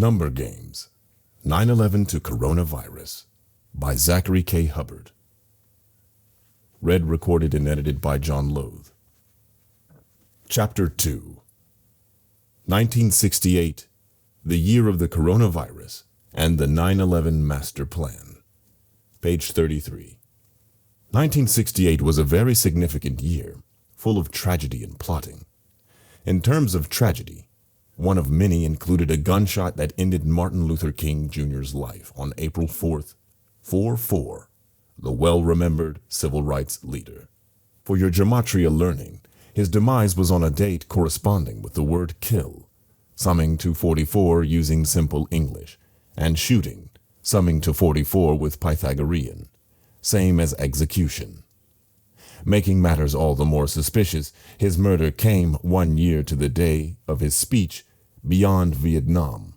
Number Games, 9/11 to Coronavirus, by Zachary K. Hubbard. Read, recorded, and edited by JohnLothe. Chapter 2. 1968, the year of the coronavirus and the 9/11 master plan. Page 33. 1968 was a very significant year, full of tragedy and plotting. In terms of tragedy, one of many included a gunshot that ended Martin Luther King Jr.'s life on April 4th, 4/4, the well-remembered civil rights leader. For your Gematria learning, his demise was on a date corresponding with the word kill, summing to 44 using simple English, and shooting, summing to 44 with Pythagorean, same as execution. Making matters all the more suspicious, his murder came 1 year to the day of his speech Beyond Vietnam,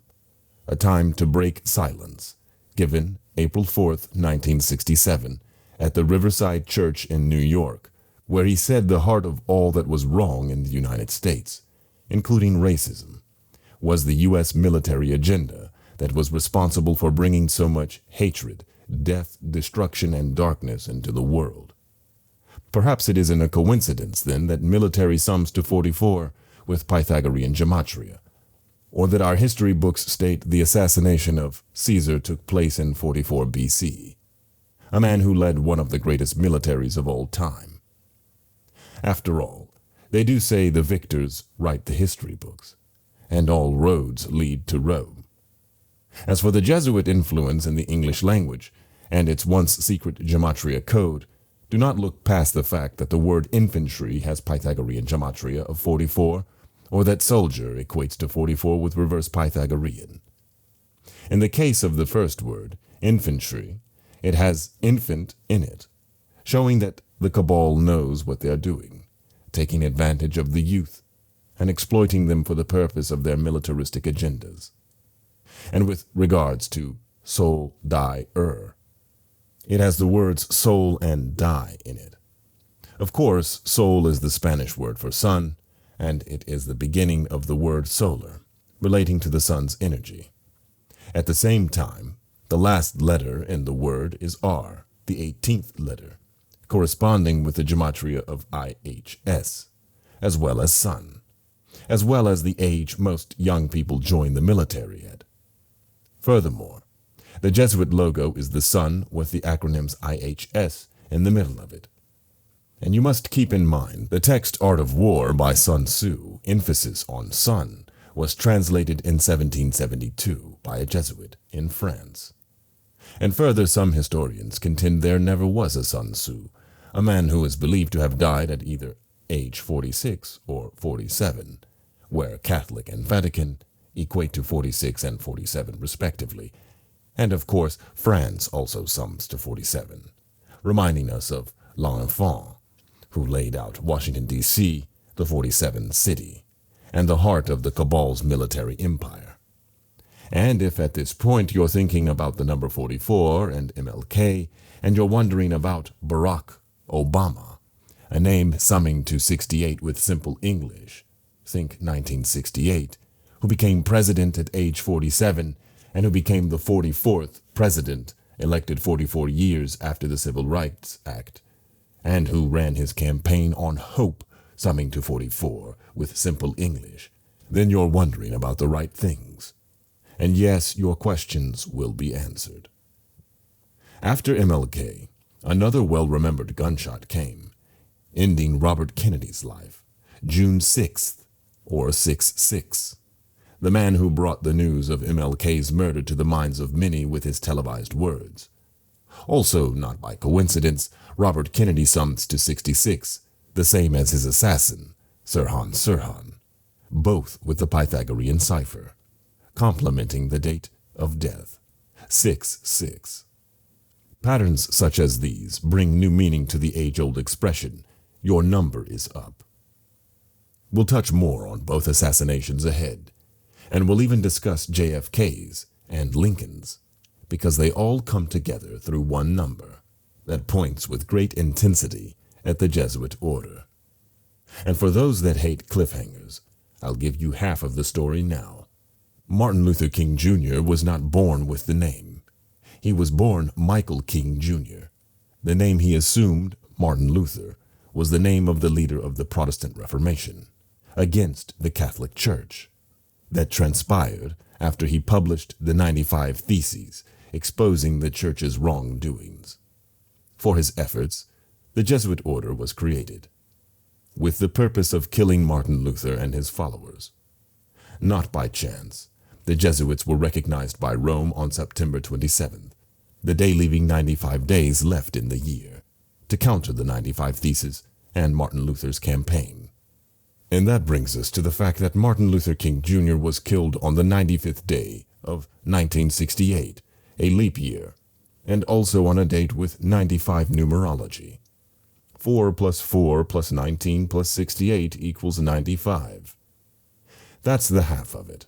a time to break silence, given April 4th, 1967, at the Riverside Church in New York, where he said the heart of all that was wrong in the United States, including racism, was the U.S. military agenda that was responsible for bringing so much hatred, death, destruction, and darkness into the world. Perhaps it isn't a coincidence, then, that military sums to 44 with Pythagorean gematria, or that our history books state the assassination of Caesar took place in 44 BC, a man who led one of the greatest militaries of all time. After all, they do say the victors write the history books, and all roads lead to Rome. As for the Jesuit influence in the English language and its once secret gematria code, do not look past the fact that the word infantry has Pythagorean gematria of 44, or that soldier equates to 44 with reverse Pythagorean. In the case of the first word, infantry, it has infant in it, showing that the cabal knows what they are doing, taking advantage of the youth and exploiting them for the purpose of their militaristic agendas. And with regards to soul, die, it has the words soul and die in it. Of course, soul is the Spanish word for sun, and it is the beginning of the word solar, relating to the sun's energy. At the same time, the last letter in the word is R, the 18th letter, corresponding with the gematria of IHS, as well as sun, as well as the age most young people join the military at. Furthermore, the Jesuit logo is the sun with the acronyms IHS in the middle of it. And you must keep in mind the text Art of War by Sun Tzu, emphasis on sun, was translated in 1772 by a Jesuit in France. And further, some historians contend there never was a Sun Tzu, a man who is believed to have died at either age 46 or 47, where Catholic and Vatican equate to 46 and 47 respectively. And of course, France also sums to 47, reminding us of L'Enfant, who laid out Washington, D.C., the 47th city, and the heart of the cabal's military empire. And if at this point you're thinking about the number 44 and MLK, and you're wondering about Barack Obama, a name summing to 68 with simple English, think 1968, who became president at age 47, and who became the 44th president, elected 44 years after the Civil Rights Act, and who ran his campaign on hope, summing to 44 with simple English, then you're wondering about the right things. And yes, your questions will be answered. After MLK, another well-remembered gunshot came, ending Robert Kennedy's life, June 6th, or 6/6. The man who brought the news of MLK's murder to the minds of many with his televised words. Also, not by coincidence, Robert Kennedy sums to 66, the same as his assassin, Sirhan Sirhan, both with the Pythagorean cipher, complementing the date of death, 6/6. Patterns such as these bring new meaning to the age-old expression, your number is up. We'll touch more on both assassinations ahead, and we'll even discuss JFK's and Lincoln's, because they all come together through one number that points with great intensity at the Jesuit order. And for those that hate cliffhangers, I'll give you half of the story now. Martin Luther King Jr. was not born with the name. He was born Michael King Jr. The name he assumed, Martin Luther, was the name of the leader of the Protestant Reformation against the Catholic Church. That transpired after he published the 95 Theses, exposing the Church's wrongdoings. For his efforts, the Jesuit order was created, with the purpose of killing Martin Luther and his followers. Not by chance, the Jesuits were recognized by Rome on September 27th, the day leaving 95 days left in the year, to counter the 95 Theses and Martin Luther's campaign. And that brings us to the fact that Martin Luther King Jr. was killed on the 95th day of 1968, a leap year, and also on a date with 95 numerology. 4 plus 4 plus 19 plus 68 equals 95. That's the half of it.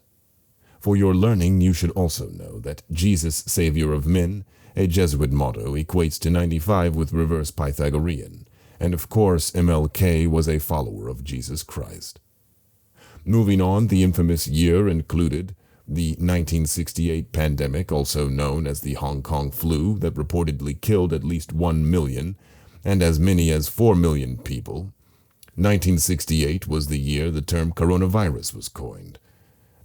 For your learning, you should also know that Jesus, Savior of Men, a Jesuit motto, equates to 95 with reverse Pythagorean, and of course MLK was a follower of Jesus Christ. Moving on, the infamous year included the 1968 pandemic, also known as the Hong Kong flu, that reportedly killed at least 1 million and as many as 4 million people. 1968 was the year the term coronavirus was coined.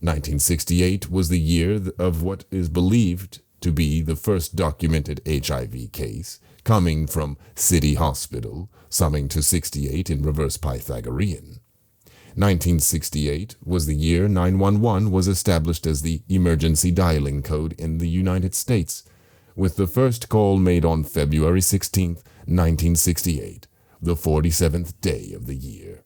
1968 was the year of what is believed to be the first documented HIV case, coming from City Hospital, summing to 68 in reverse Pythagorean. 1968 was the year 911 was established as the emergency dialing code in the United States, with the first call made on February 16, 1968, the 47th day of the year.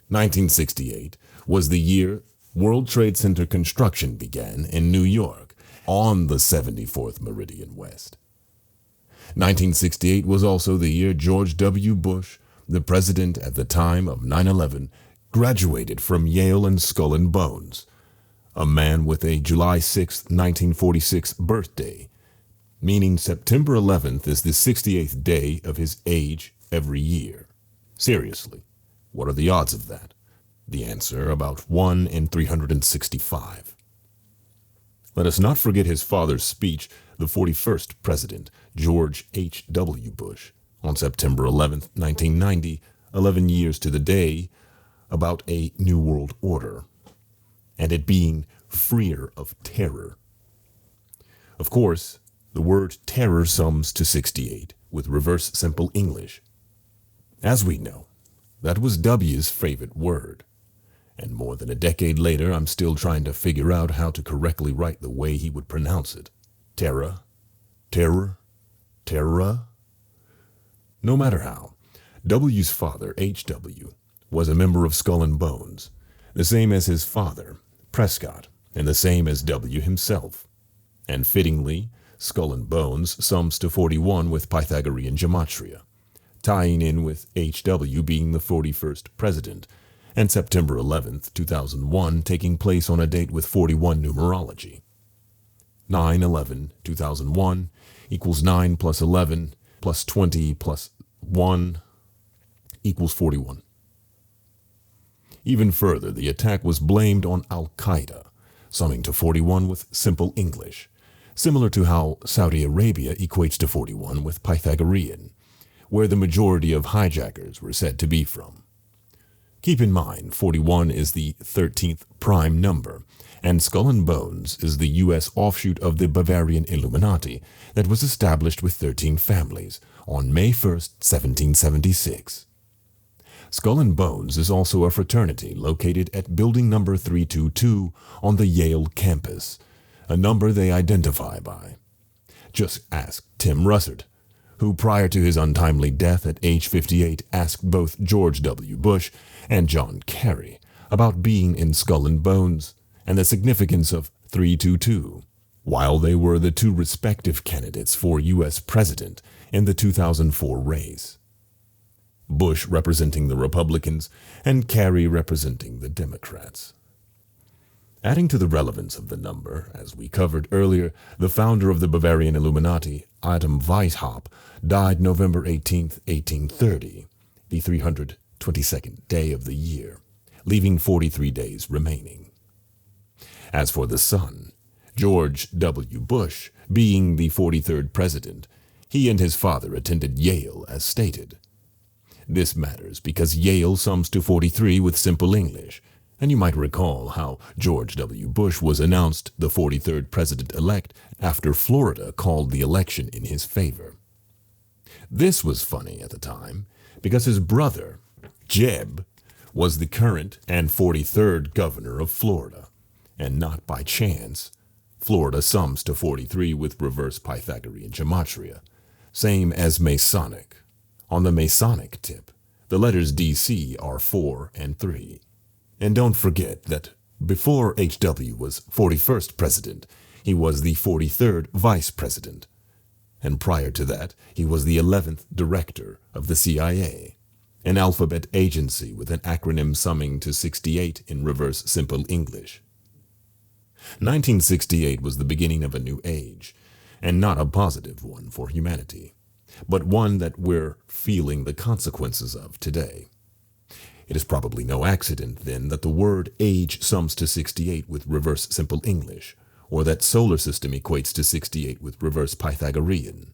1968 was the year World Trade Center construction began in New York on the 74th Meridian West. 1968 was also the year George W. Bush, the president at the time of 9/11, graduated from Yale and Skull and Bones, a man with a July 6, 1946 birthday, meaning September 11th is the 68th day of his age every year. Seriously, what are the odds of that? The answer, about 1 in 365. Let us not forget his father's speech, the 41st President, George H.W. Bush, on September 11, 1990, 11 years to the day, about a new world order, and it being freer of terror. Of course, the word terror sums to 68, with reverse simple English. As we know, that was W's favorite word, and more than a decade later, I'm still trying to figure out how to correctly write the way he would pronounce it. Terror, terror, terror. No matter how, W's father, H.W., was a member of Skull and Bones, the same as his father, Prescott, and the same as W himself. And fittingly, Skull and Bones sums to 41 with Pythagorean Gematria, tying in with H.W. being the 41st president, and September 11th, 2001 taking place on a date with 41 numerology. 9/11/2001 equals 9 plus 11 plus 20 plus 1 equals 41. Even further, the attack was blamed on Al-Qaeda, summing to 41 with simple English, similar to how Saudi Arabia equates to 41 with Pythagorean, where the majority of hijackers were said to be from. Keep in mind, 41 is the 13th prime number, and Skull and Bones is the U.S. offshoot of the Bavarian Illuminati that was established with 13 families on May 1st, 1776. Skull and Bones is also a fraternity located at building number 322 on the Yale campus, a number they identify by. Just ask Tim Russert, who prior to his untimely death at age 58 asked both George W. Bush and John Kerry about being in Skull and Bones and the significance of 322, while they were the two respective candidates for U.S. president in the 2004 race. Bush representing the Republicans and Kerry representing the Democrats. Adding to the relevance of the number, as we covered earlier, the founder of the Bavarian Illuminati, Adam Weishaupt, died November 18, 1830, the 322nd day of the year, leaving 43 days remaining. As for the son, George W. Bush, being the 43rd president, he and his father attended Yale as stated. This matters because Yale sums to 43 with simple English, and you might recall how George W. Bush was announced the 43rd president-elect after Florida called the election in his favor. This was funny at the time because his brother, Jeb, was the current and 43rd governor of Florida, and not by chance. Florida sums to 43 with reverse Pythagorean gematria, same as Masonic. On the Masonic tip, the letters DC are 4 and 3. And don't forget that before H.W. was 41st president, he was the 43rd vice president. And prior to that, he was the 11th director of the CIA, an alphabet agency with an acronym summing to 68 in reverse simple English. 1968 was the beginning of a new age, and not a positive one for humanity, but one that we're feeling the consequences of today. It is probably no accident, then, that the word age sums to 68 with reverse simple English, or that solar system equates to 68 with reverse Pythagorean,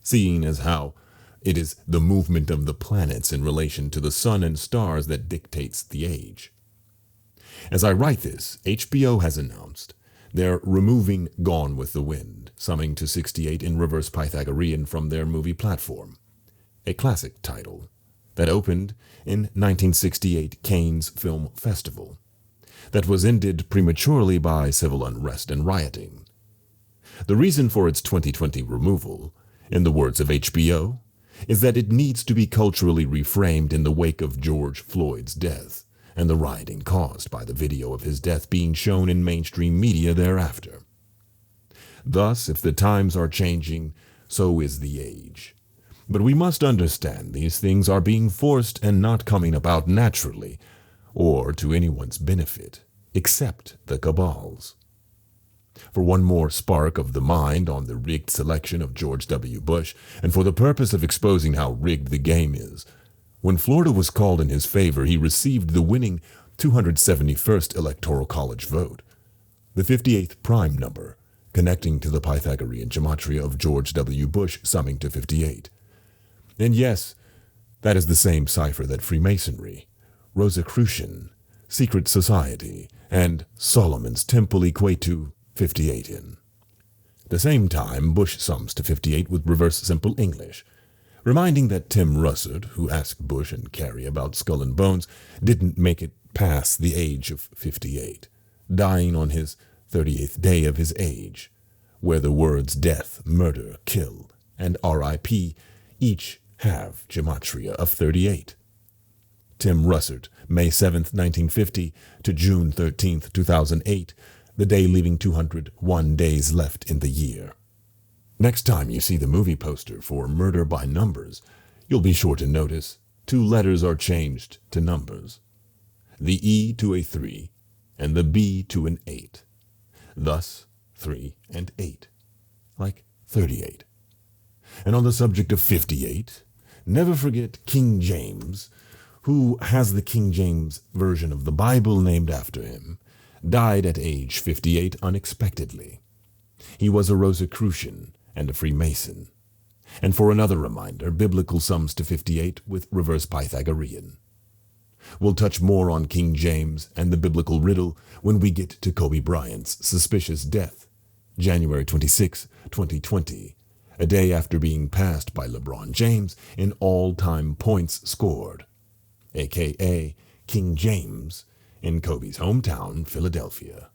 seeing as how it is the movement of the planets in relation to the sun and stars that dictates the age. As I write this, HBO has announced they're removing Gone with the Wind, summing to 68 in reverse Pythagorean from their movie platform, a classic title that opened in 1968 Cannes Film Festival, that was ended prematurely by civil unrest and rioting. The reason for its 2020 removal, in the words of HBO, is that it needs to be culturally reframed in the wake of George Floyd's death and the rioting caused by the video of his death being shown in mainstream media thereafter. Thus, if the times are changing, so is the age. But we must understand these things are being forced and not coming about naturally, or to anyone's benefit, except the cabal's. For one more spark of the mind on the rigged selection of George W. Bush, and for the purpose of exposing how rigged the game is, when Florida was called in his favor, he received the winning 271st Electoral College vote, the 58th prime number, connecting to the Pythagorean gematria of George W. Bush summing to 58. And yes, that is the same cipher that Freemasonry, Rosicrucian, Secret Society, and Solomon's Temple equate to 58 in. The same time, Bush sums to 58 with reverse simple English, reminding that Tim Russert, who asked Bush and Kerry about Skull and Bones, didn't make it past the age of 58, dying on his 38th day of his age, where the words death, murder, kill, and R.I.P. each have gematria of 38. Tim Russert, May 7, 1950 to June 13, 2008, the day leaving 201 days left in the year. Next time you see the movie poster for Murder by Numbers, you'll be sure to notice 2 letters are changed to numbers, the E to a 3 and the B to an 8, thus 3 and 8, like 38. And on the subject of 58, never forget King James, who has the King James version of the Bible named after him, died at age 58 unexpectedly. He was a Rosicrucian and a Freemason. And for another reminder, biblical sums to 58 with reverse Pythagorean. We'll touch more on King James and the biblical riddle when we get to Kobe Bryant's suspicious death, January 26, 2020, a day after being passed by LeBron James in all-time points scored, a.k.a. King James, in Kobe's hometown, Philadelphia.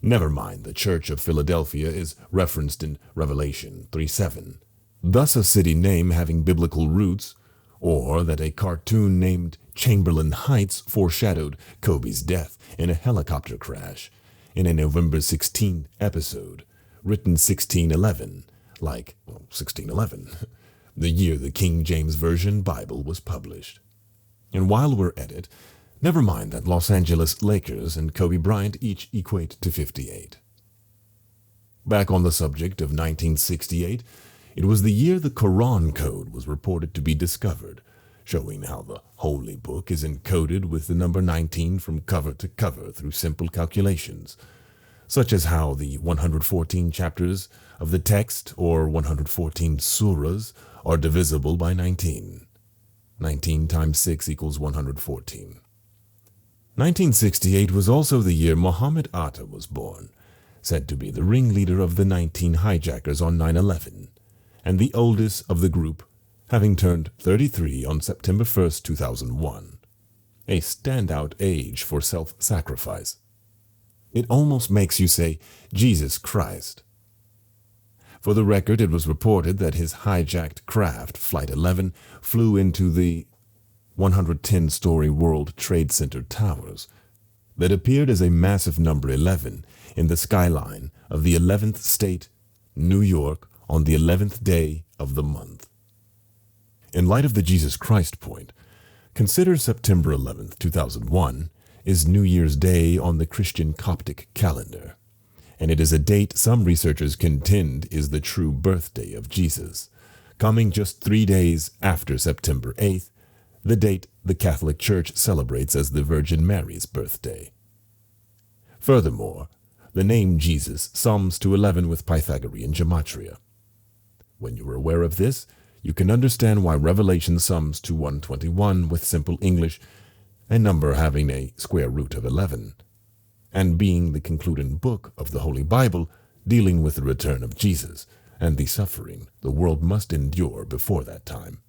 Never mind the Church of Philadelphia is referenced in Revelation 3:7, thus a city name having biblical roots, or that a cartoon named Chamberlain Heights foreshadowed Kobe's death in a helicopter crash in a November 16 episode, written 1611, like 1611, the year the King James Version Bible was published. And while we're at it, never mind that Los Angeles Lakers and Kobe Bryant each equate to 58. Back on the subject of 1968, it was the year the Quran Code was reported to be discovered, showing how the Holy Book is encoded with the number 19 from cover to cover through simple calculations, such as how the 114 chapters of the text, or 114 surahs, are divisible by 19. 19 times 6 equals 114. 1968 was also the year Muhammad Atta was born, said to be the ringleader of the 19 hijackers on 9/11, and the oldest of the group, having turned 33 on September 1st, 2001. A standout age for self-sacrifice. It almost makes you say, Jesus Christ. For the record, it was reported that his hijacked craft, Flight 11, flew into the 110-story World Trade Center towers that appeared as a massive number 11 in the skyline of the 11th state, New York, on the 11th day of the month. In light of the Jesus Christ point, consider September 11th, 2001 is New Year's Day on the Christian Coptic calendar, and it is a date some researchers contend is the true birthday of Jesus, coming just 3 days after September 8th, the date the Catholic Church celebrates as the Virgin Mary's birthday. Furthermore, the name Jesus sums to 11 with Pythagorean gematria. When you are aware of this, you can understand why Revelation sums to 121 with simple English, a number having a square root of 11, and being the concluding book of the Holy Bible dealing with the return of Jesus and the suffering the world must endure before that time.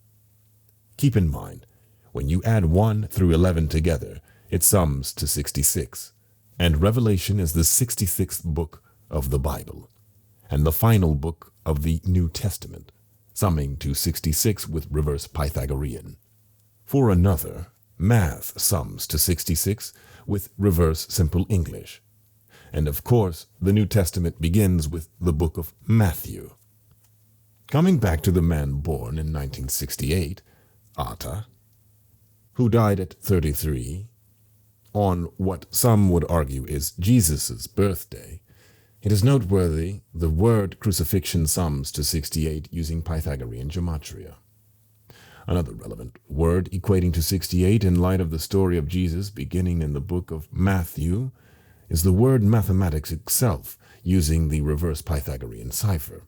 Keep in mind, when you add 1 through 11 together, it sums to 66, and Revelation is the 66th book of the Bible, and the final book of the New Testament, summing to 66 with reverse Pythagorean. For another, math sums to 66 with reverse simple English. And of course, the New Testament begins with the book of Matthew. Coming back to the man born in 1968, Atta, who died at 33, on what some would argue is Jesus' birthday, it is noteworthy the word crucifixion sums to 68 using Pythagorean gematria. Another relevant word equating to 68 in light of the story of Jesus beginning in the book of Matthew is the word mathematics itself using the reverse Pythagorean cipher.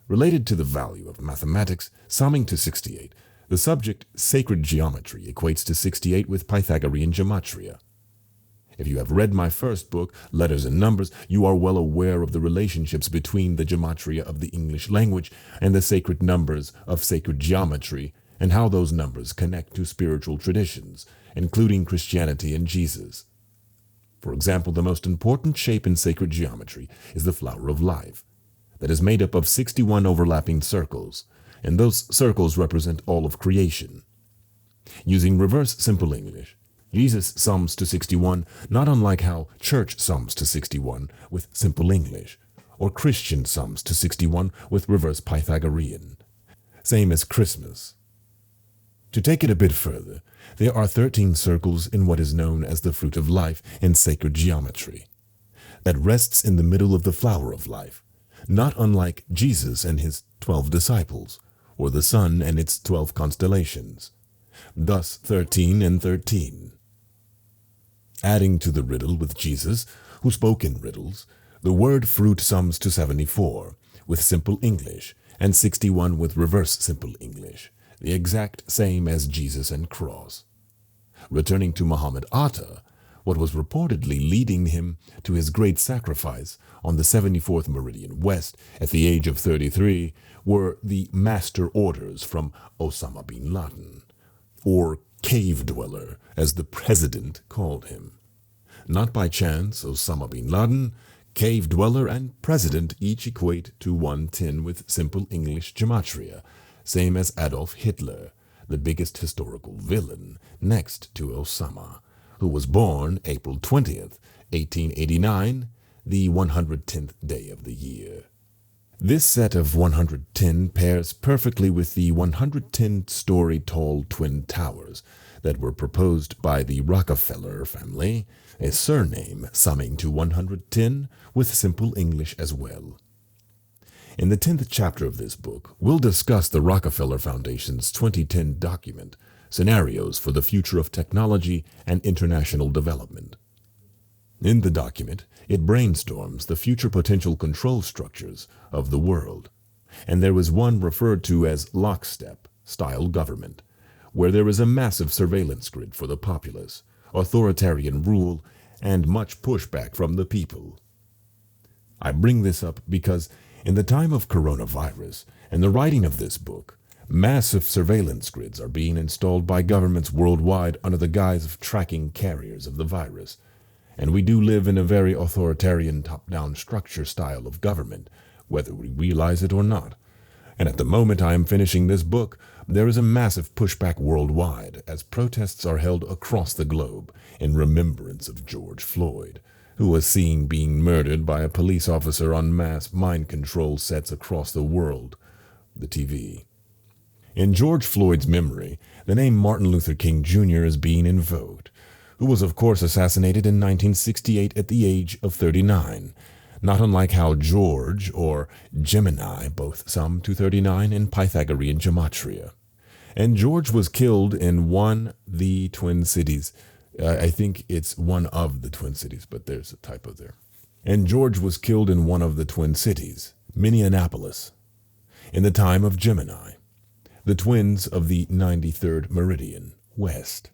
Related to the value of mathematics summing to 68, the subject sacred geometry equates to 68 with Pythagorean gematria. If you have read my first book, Letters and Numbers, you are well aware of the relationships between the gematria of the English language and the sacred numbers of sacred geometry, and how those numbers connect to spiritual traditions, including Christianity and Jesus. For example, the most important shape in sacred geometry is the flower of life, that is made up of 61 overlapping circles, and those circles represent all of creation. Using reverse simple English, Jesus sums to 61, not unlike how church sums to 61 with simple English, or Christian sums to 61 with reverse Pythagorean. Same as Christmas. To take it a bit further, there are 13 circles in what is known as the fruit of life in sacred geometry, that rests in the middle of the flower of life, not unlike Jesus and his 12 disciples, or the sun and its 12 constellations. Thus 13 and 13. Adding to the riddle with Jesus, who spoke in riddles, the word fruit sums to 74 with simple English and 61 with reverse simple English, the exact same as Jesus and cross. Returning to Muhammad Atta, what was reportedly leading him to his great sacrifice on the 74th meridian west at the age of 33 were the master orders from Osama bin Laden, or cave dweller, as the president called him. Not by chance, Osama bin Laden, cave dweller, and president each equate to 110 with simple English gematria, same as Adolf Hitler, the biggest historical villain, next to Osama, who was born April 20th, 1889, the 110th day of the year. This set of 110 pairs perfectly with the 110-story tall twin towers that were proposed by the Rockefeller family, a surname summing to 110 with simple English as well. In the 10th chapter of this book, we'll discuss the Rockefeller Foundation's 2010 document, Scenarios for the Future of Technology and International Development. In the document, it brainstorms the future potential control structures of the world, and there is one referred to as lockstep-style government, where there is a massive surveillance grid for the populace, authoritarian rule, and much pushback from the people. I bring this up because in the time of coronavirus and the writing of this book, massive surveillance grids are being installed by governments worldwide under the guise of tracking carriers of the virus. And we do live in a very authoritarian top-down structure style of government, whether we realize it or not. And at the moment I am finishing this book, there is a massive pushback worldwide as protests are held across the globe in remembrance of George Floyd, who was seen being murdered by a police officer on mass mind control sets across the world, the TV. In George Floyd's memory, the name Martin Luther King Jr. is being invoked, who was of course assassinated in 1968 at the age of 39, not unlike how George or Gemini both sum to 39 in Pythagorean Gematria. And George was killed in one of the Twin Cities. I think it's one of the Twin Cities, but there's a typo there. And George was killed in one of the Twin Cities, Minneapolis, in the time of Gemini, the twins of the 93rd meridian, west.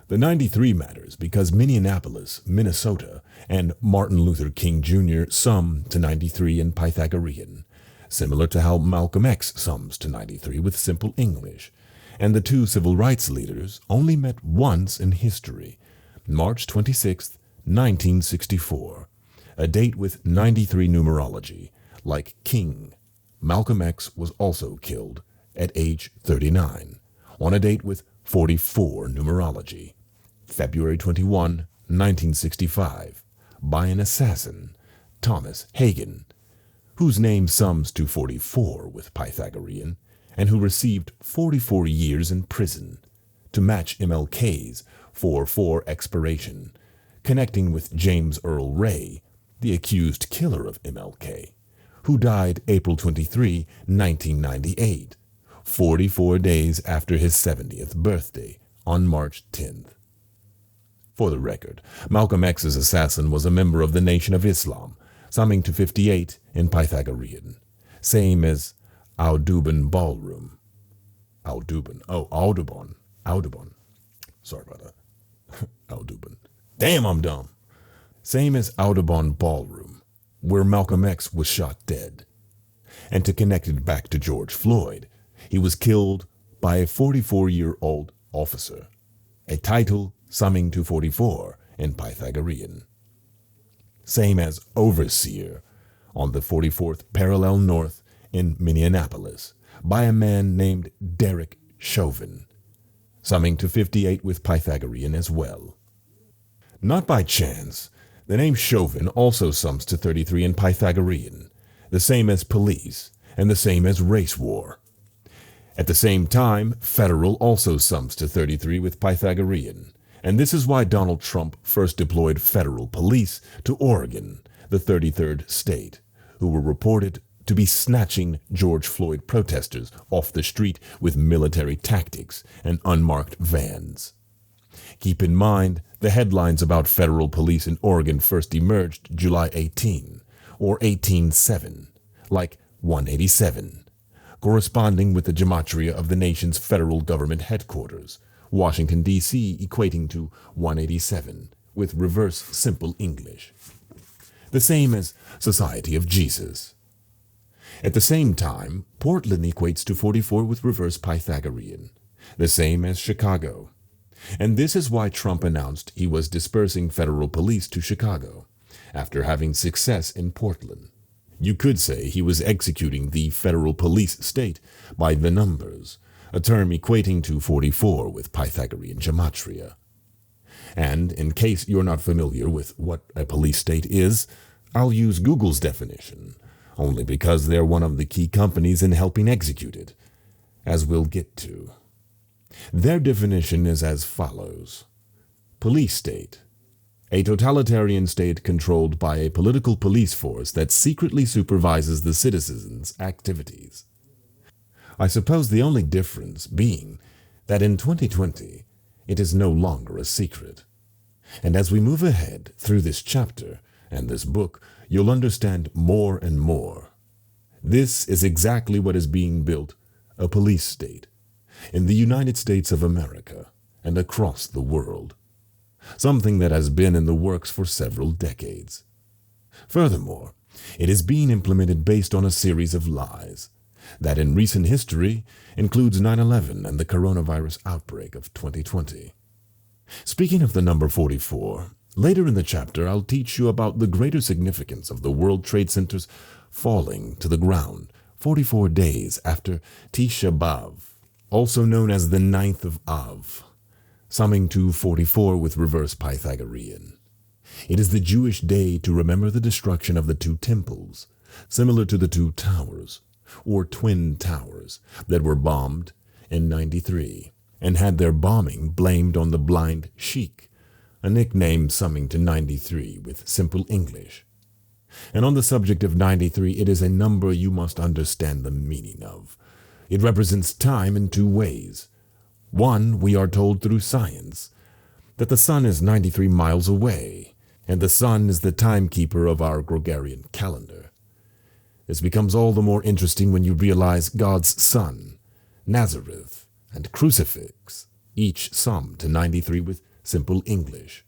The 93 matters because Minneapolis, Minnesota, and Martin Luther King Jr. sum to 93 in Pythagorean, similar to how Malcolm X sums to 93 with simple English. And the two civil rights leaders only met once in history, March 26, 1964, a date with 93 numerology. Like King, Malcolm X was also killed at age 39, on a date with 44 numerology. February 21, 1965, by an assassin, Thomas Hagen, whose name sums to 44 with Pythagorean, and who received 44 years in prison, to match MLK's 4/4 expiration, connecting with James Earl Ray, the accused killer of MLK, who died April 23, 1998, 44 days after his 70th birthday, on March 10th. For the record, Malcolm X's assassin was a member of the Nation of Islam, summing to 58 in Pythagorean, same as Audubon Ballroom. Audubon. Sorry about that. Audubon. Damn, I'm dumb. Same as Audubon Ballroom, where Malcolm X was shot dead. And to connect it back to George Floyd, he was killed by a 44-year-old officer, a title summing to 44 in Pythagorean. Same as Overseer on the 44th parallel north in Minneapolis by a man named Derek Chauvin, summing to 58 with Pythagorean as well. Not by chance, the name Chauvin also sums to 33 in Pythagorean, the same as police and the same as race war. At the same time, federal also sums to 33 with Pythagorean, and this is why Donald Trump first deployed federal police to Oregon, the 33rd state, who were reported to be snatching George Floyd protesters off the street with military tactics and unmarked vans. Keep in mind, the headlines about federal police in Oregon first emerged July 18, or 18-7, like 187, corresponding with the gematria of the nation's federal government headquarters, Washington, D.C. equating to 187, with reverse simple English. The same as Society of Jesus. At the same time, Portland equates to 44 with reverse Pythagorean, the same as Chicago. And this is why Trump announced he was dispersing federal police to Chicago, after having success in Portland. You could say he was executing the federal police state by the numbers, a term equating to 44 with Pythagorean gematria. And in case you're not familiar with what a police state is, I'll use Google's definition, only because they're one of the key companies in helping execute it, as we'll get to. Their definition is as follows: police state, a totalitarian state controlled by a political police force that secretly supervises the citizens' activities. I suppose the only difference being that in 2020, it is no longer a secret. And as we move ahead through this chapter and this book, you'll understand more and more. This is exactly what is being built, a police state, in the United States of America and across the world. Something that has been in the works for several decades. Furthermore, it is being implemented based on a series of lies that in recent history includes 9/11 and the coronavirus outbreak of 2020. Speaking of the number 44, later in the chapter I'll teach you about the greater significance of the World Trade Centers falling to the ground 44 days after Tisha B'Av, also known as the 9th of Av, summing to 44 with reverse Pythagorean. It is the Jewish day to remember the destruction of the two temples, similar to the two towers, or twin towers, that were bombed in 93, and had their bombing blamed on the blind sheik, a nickname summing to 93 with simple English. And on the subject of 93, it is a number you must understand the meaning of. It represents time in two ways. One, we are told through science, that the sun is 93 miles away, and the sun is the timekeeper of our Gregorian calendar. This becomes all the more interesting when you realize God's Son, Nazareth, and crucifix, each sum to 93 with simple English.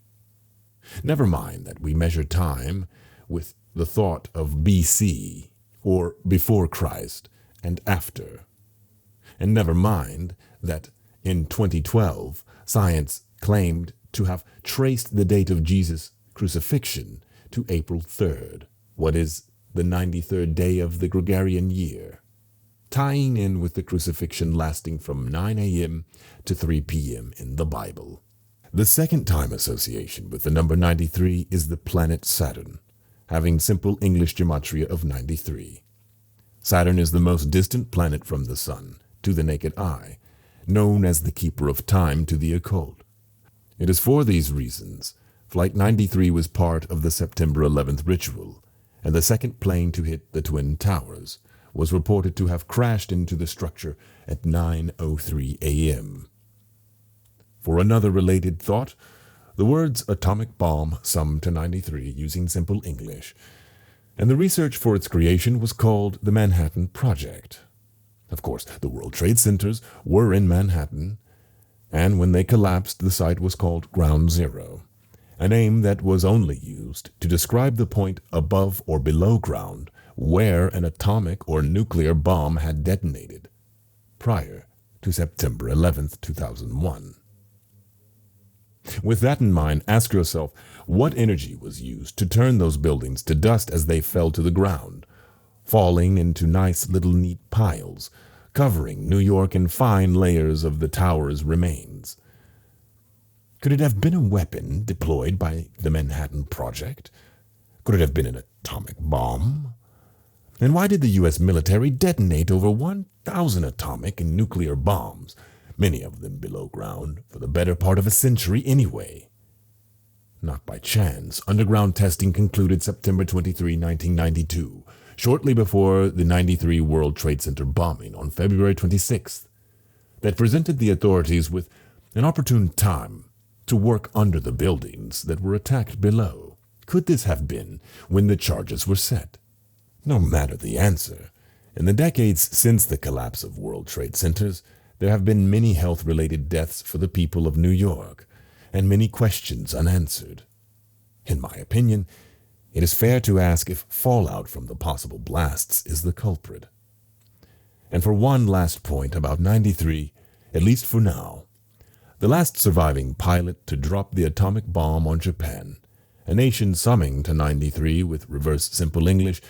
Never mind that we measure time with the thought of BC, or before Christ, and after. And never mind that in 2012, science claimed to have traced the date of Jesus' crucifixion to April 3rd, what is the 93rd day of the Gregorian year, tying in with the crucifixion lasting from 9 a.m. to 3 p.m. in the Bible. The second time association with the number 93 is the planet Saturn, having simple English gematria of 93. Saturn is the most distant planet from the Sun to the naked eye, known as the keeper of time to the occult. It is for these reasons Flight 93 was part of the September 11th ritual, and the second plane to hit the Twin Towers was reported to have crashed into the structure at 9:03 a.m. For another related thought, the words atomic bomb sum to 93 using simple English, and the research for its creation was called the Manhattan Project. Of course, the World Trade Centers were in Manhattan, and when they collapsed, the site was called Ground Zero, a name that was only used to describe the point above or below ground where an atomic or nuclear bomb had detonated prior to September 11th, 2001. With that in mind, ask yourself, what energy was used to turn those buildings to dust as they fell to the ground, falling into nice little neat piles, covering New York in fine layers of the tower's remains? Could it have been a weapon deployed by the Manhattan Project? Could it have been an atomic bomb? And why did the U.S. military detonate over 1,000 atomic and nuclear bombs, many of them below ground, for the better part of a century anyway? Not by chance, underground testing concluded September 23, 1992, shortly before the 93 World Trade Center bombing on February 26th, that presented the authorities with an opportune time to work under the buildings that were attacked below. Could this have been when the charges were set? No matter the answer, in the decades since the collapse of World Trade Centers, there have been many health-related deaths for the people of New York, and many questions unanswered. In my opinion, it is fair to ask if fallout from the possible blasts is the culprit. And for one last point about 93, at least for now, the last surviving pilot to drop the atomic bomb on Japan, a nation summing to 93 with reverse simple English,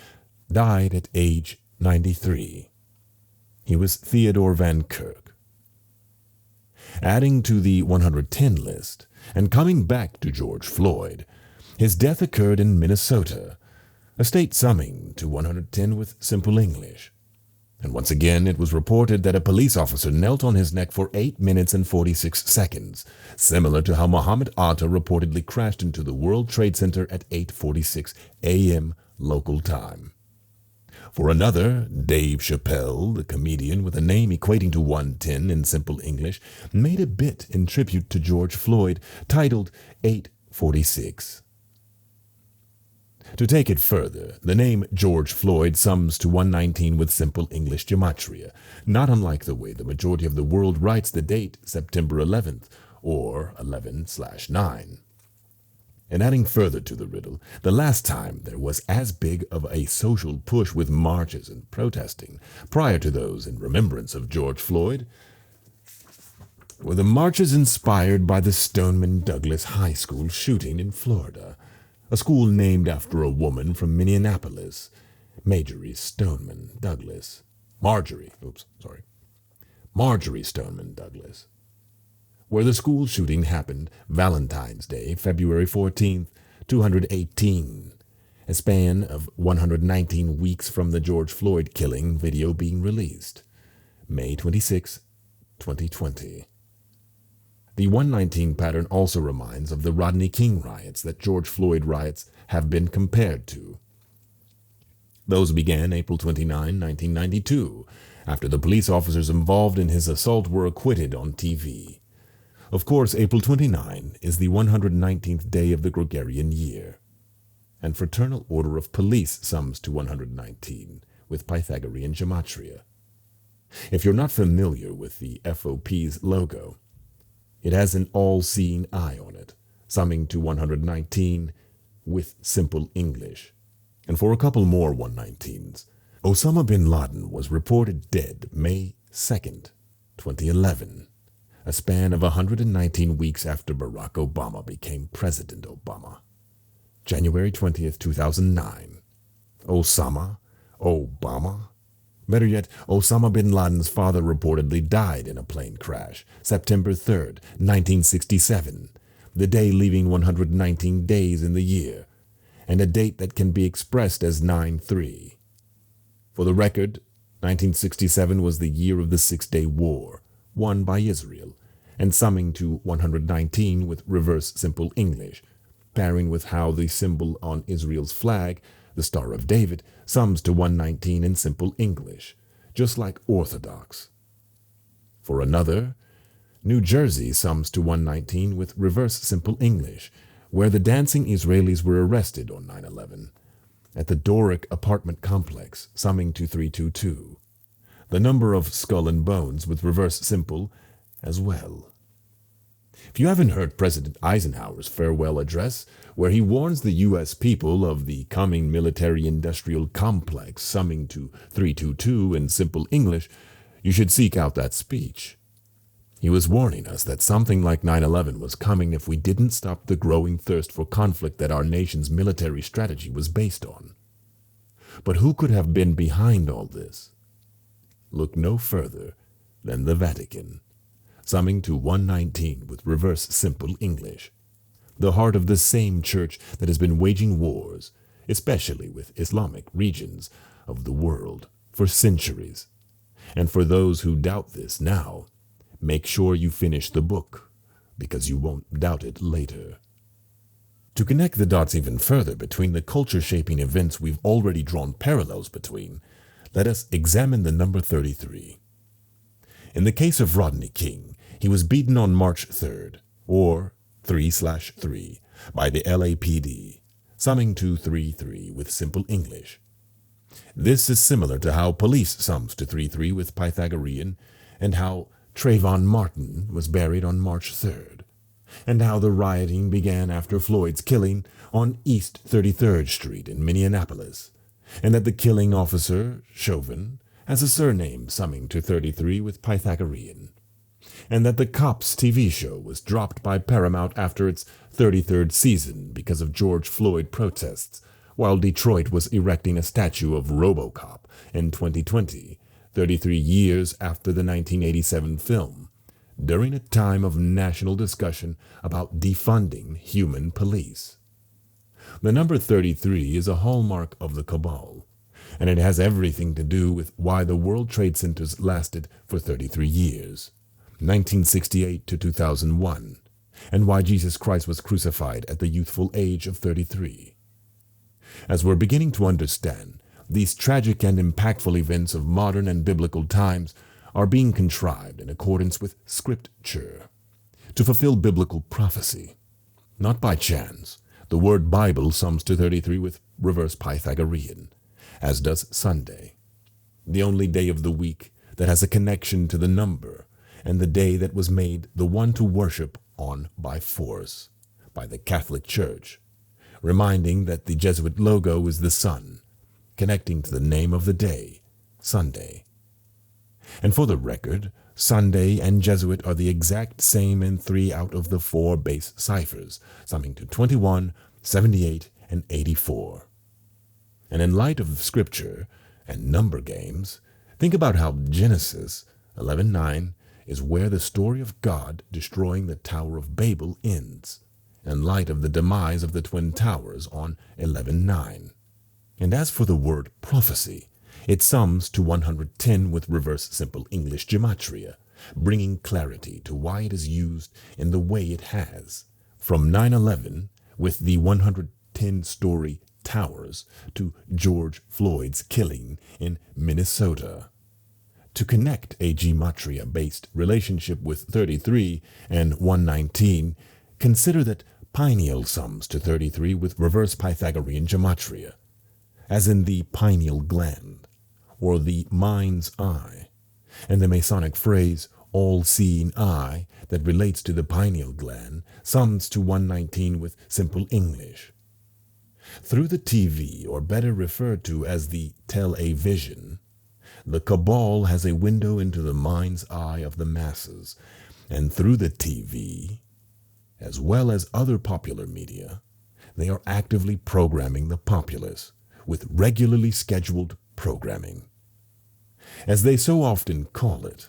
died at age 93. He was Theodore Van Kirk. Adding to the 110 list, and coming back to George Floyd, his death occurred in Minnesota, a state summing to 110 with simple English. And once again, it was reported that a police officer knelt on his neck for 8 minutes and 46 seconds, similar to how Mohammed Atta reportedly crashed into the World Trade Center at 8:46 a.m. local time. For another, Dave Chappelle, the comedian with a name equating to 110 in simple English, made a bit in tribute to George Floyd titled 846. To take it further, the name George Floyd sums to 119 with simple English gematria, not unlike the way the majority of the world writes the date September 11th, or 11/9. And adding further to the riddle, the last time there was as big of a social push with marches and protesting, prior to those in remembrance of George Floyd, were the marches inspired by the Stoneman Douglas High School shooting in Florida, a school named after a woman from Minneapolis, Marjorie Stoneman Douglas. Marjorie Stoneman Douglas. Where the school shooting happened Valentine's Day, February 14th, 218, a span of 119 weeks from the George Floyd killing video being released, May 26, 2020. The 119 pattern also reminds of the Rodney King riots that George Floyd riots have been compared to. Those began April 29, 1992, after the police officers involved in his assault were acquitted on TV. Of course, April 29 is the 119th day of the Gregorian year, and Fraternal Order of Police sums to 119 with Pythagorean gematria. If you're not familiar with the FOP's logo, it has an all-seeing eye on it, summing to 119 with simple English. And for a couple more 119s, Osama bin Laden was reported dead May 2nd, 2011, a span of 119 weeks after Barack Obama became President Obama. January 20th, 2009. Osama? Obama? Better yet, Osama bin Laden's father reportedly died in a plane crash, September 3rd, 1967, the day leaving 119 days in the year, and a date that can be expressed as 9/3. For the record, 1967 was the year of the Six-Day War, won by Israel, and summing to 119 with reverse simple English, pairing with how the symbol on Israel's flag, the Star of David, sums to 119 in simple English, just like Orthodox. For another, New Jersey sums to 119 with reverse simple English, where the dancing Israelis were arrested on 9/11, at the Doric apartment complex, summing to 322. The number of skull and bones with reverse simple as well. If you haven't heard President Eisenhower's farewell address, where he warns the U.S. people of the coming military-industrial complex, summing to 322 in simple English, you should seek out that speech. He was warning us that something like 9/11 was coming if we didn't stop the growing thirst for conflict that our nation's military strategy was based on. But who could have been behind all this? Look no further than the Vatican, summing to 119 with reverse simple English, the heart of the same church that has been waging wars, especially with Islamic regions of the world, for centuries. And for those who doubt this now, make sure you finish the book, because you won't doubt it later. To connect the dots even further between the culture-shaping events we've already drawn parallels between, let us examine the number 33. In the case of Rodney King, he was beaten on March 3rd, or 3/3, by the LAPD, summing to 33 with simple English. This is similar to how police sums to 33 with Pythagorean, and how Trayvon Martin was buried on March 3rd, and how the rioting began after Floyd's killing on East 33rd Street in Minneapolis, and that the killing officer, Chauvin, has a surname summing to 33 with Pythagorean, and that the Cops TV show was dropped by Paramount after its 33rd season because of George Floyd protests, while Detroit was erecting a statue of RoboCop in 2020, 33 years after the 1987 film, during a time of national discussion about defunding human police. The number 33 is a hallmark of the cabal, and it has everything to do with why the World Trade Centers lasted for 33 years, 1968 to 2001, and why Jesus Christ was crucified at the youthful age of 33. As we're beginning to understand, these tragic and impactful events of modern and biblical times are being contrived in accordance with Scripture to fulfill biblical prophecy. Not by chance, the word Bible sums to 33 with reverse Pythagorean, as does Sunday, the only day of the week that has a connection to the number, and the day that was made the one to worship on by force by the Catholic Church, reminding that the Jesuit logo is the sun, connecting to the name of the day, Sunday. And for the record, Sunday and Jesuit are the exact same in 3 out of the 4 base ciphers, summing to 21, 78, and 84. And in light of Scripture and number games, think about how Genesis 11:9 is where the story of God destroying the Tower of Babel ends, in light of the demise of the Twin Towers on 11:9. And as for the word prophecy, it sums to 110 with reverse simple English gematria, bringing clarity to why it is used in the way it has, from 9/11 with the 110-story towers to George Floyd's killing in Minnesota. To connect a gematria-based relationship with 33 and 119, consider that pineal sums to 33 with reverse Pythagorean gematria, as in the pineal gland, or the mind's eye, and the Masonic phrase, all-seeing eye, that relates to the pineal gland, sums to 119 with simple English. Through the TV, or better referred to as the tele-vision, the cabal has a window into the mind's eye of the masses, and through the TV, as well as other popular media, they are actively programming the populace with regularly scheduled programming, as they so often call it.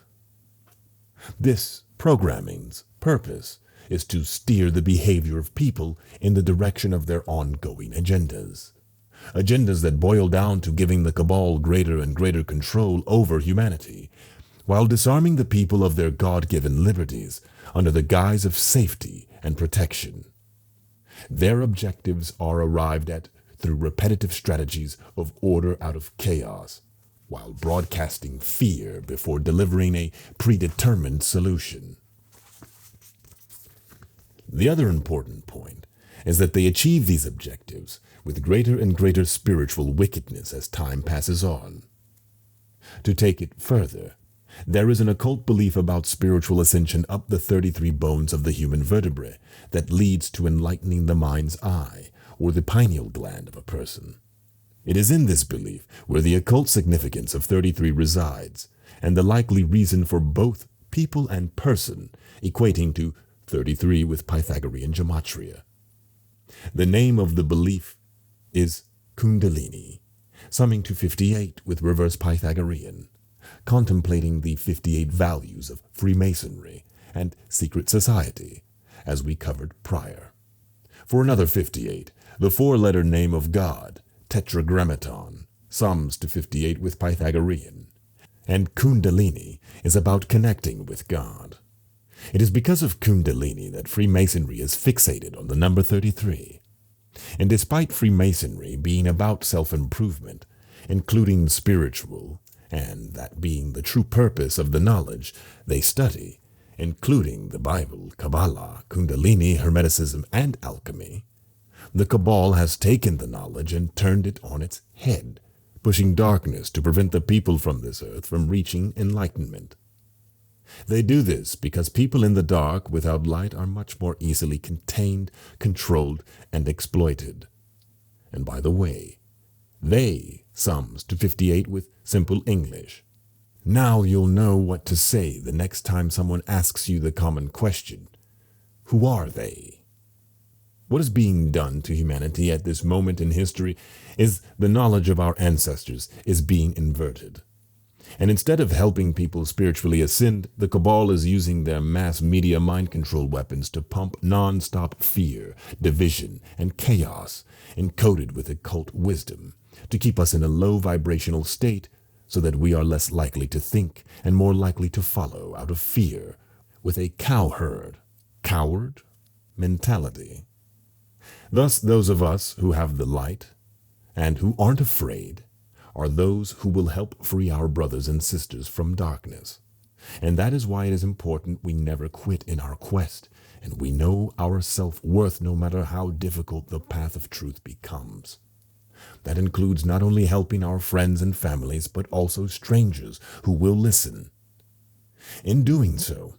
This programming's purpose is to steer the behavior of people in the direction of their ongoing agendas. Agendas that boil down to giving the cabal greater and greater control over humanity, while disarming the people of their God-given liberties under the guise of safety and protection. Their objectives are arrived at through repetitive strategies of order out of chaos, while broadcasting fear before delivering a predetermined solution. The other important point is that they achieve these objectives with greater and greater spiritual wickedness as time passes on. To take it further, there is an occult belief about spiritual ascension up the 33 bones of the human vertebrae that leads to enlightening the mind's eye, or the pineal gland of a person. It is in this belief where the occult significance of 33 resides, and the likely reason for both people and person equating to 33 with Pythagorean gematria. The name of the belief is Kundalini, summing to 58 with reverse Pythagorean, contemplating the 58 values of Freemasonry and secret society, as we covered prior. For another 58, the 4-letter name of God, Tetragrammaton, sums to 58 with Pythagorean, and Kundalini is about connecting with God. It is because of Kundalini that Freemasonry is fixated on the number 33. And despite Freemasonry being about self-improvement, including spiritual, and that being the true purpose of the knowledge they study, including the Bible, Kabbalah, Kundalini, Hermeticism, and alchemy, the cabal has taken the knowledge and turned it on its head, pushing darkness to prevent the people from this earth from reaching enlightenment. They do this because people in the dark without light are much more easily contained, controlled, and exploited. And by the way, they sums to 58 with simple English. Now you'll know what to say the next time someone asks you the common question, who are they? What is being done to humanity at this moment in history is the knowledge of our ancestors is being inverted. And instead of helping people spiritually ascend, the cabal is using their mass media mind control weapons to pump non-stop fear, division, and chaos, encoded with occult wisdom, to keep us in a low vibrational state so that we are less likely to think and more likely to follow out of fear, with a cowherd, coward mentality. Thus, those of us who have the light and who aren't afraid are those who will help free our brothers and sisters from darkness. And that is why it is important we never quit in our quest, and we know our self-worth no matter how difficult the path of truth becomes. That includes not only helping our friends and families, but also strangers who will listen. In doing so,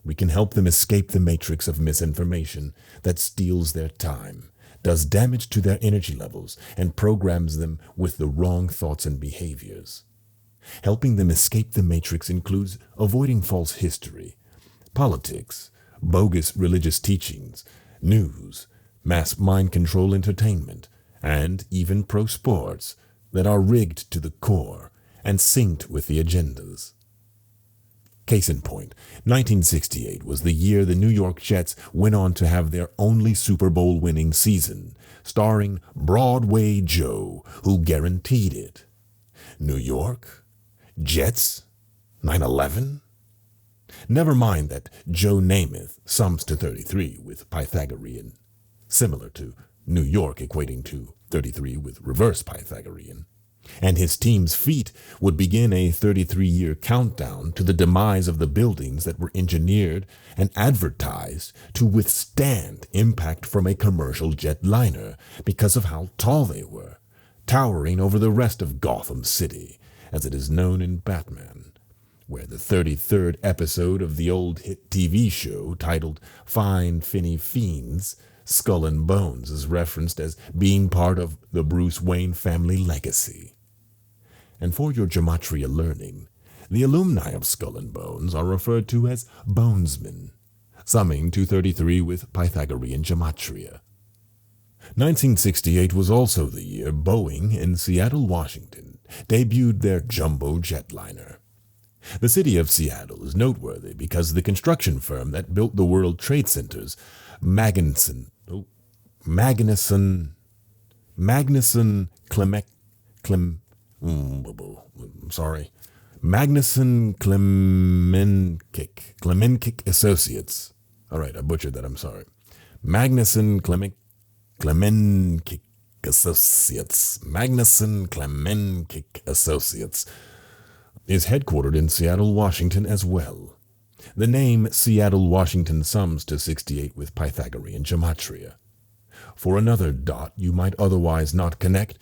we can help them escape the matrix of misinformation that steals their time, does damage to their energy levels, and programs them with the wrong thoughts and behaviors. Helping them escape the matrix includes avoiding false history, politics, bogus religious teachings, news, mass mind control entertainment, and even pro sports that are rigged to the core and synced with the agendas. Case in point, 1968 was the year the New York Jets went on to have their only Super Bowl winning season, starring Broadway Joe, who guaranteed it. New York? Jets? 9/11? Never mind that Joe Namath sums to 33 with Pythagorean, similar to New York equating to 33 with reverse Pythagorean. And his team's feat would begin a 33-year countdown to the demise of the buildings that were engineered and advertised to withstand impact from a commercial jetliner because of how tall they were, towering over the rest of Gotham City, as it is known in Batman, where the 33rd episode of the old hit TV show titled Fine Finny Fiends, Skull and Bones is referenced as being part of the Bruce Wayne family legacy. And for your Gematria learning, the alumni of Skull and Bones are referred to as Bonesmen, summing to 33 with Pythagorean Gematria. 1968 was also the year Boeing in Seattle, Washington, debuted their jumbo jetliner. The city of Seattle is noteworthy because the construction firm that built the World Trade Centers, Magnuson Clemencic Associates. All right, I butchered that, I'm sorry. Magnuson Clemencic Associates is headquartered in Seattle, Washington as well. The name Seattle, Washington sums to 68 with Pythagorean Gematria. For another dot you might otherwise not connect,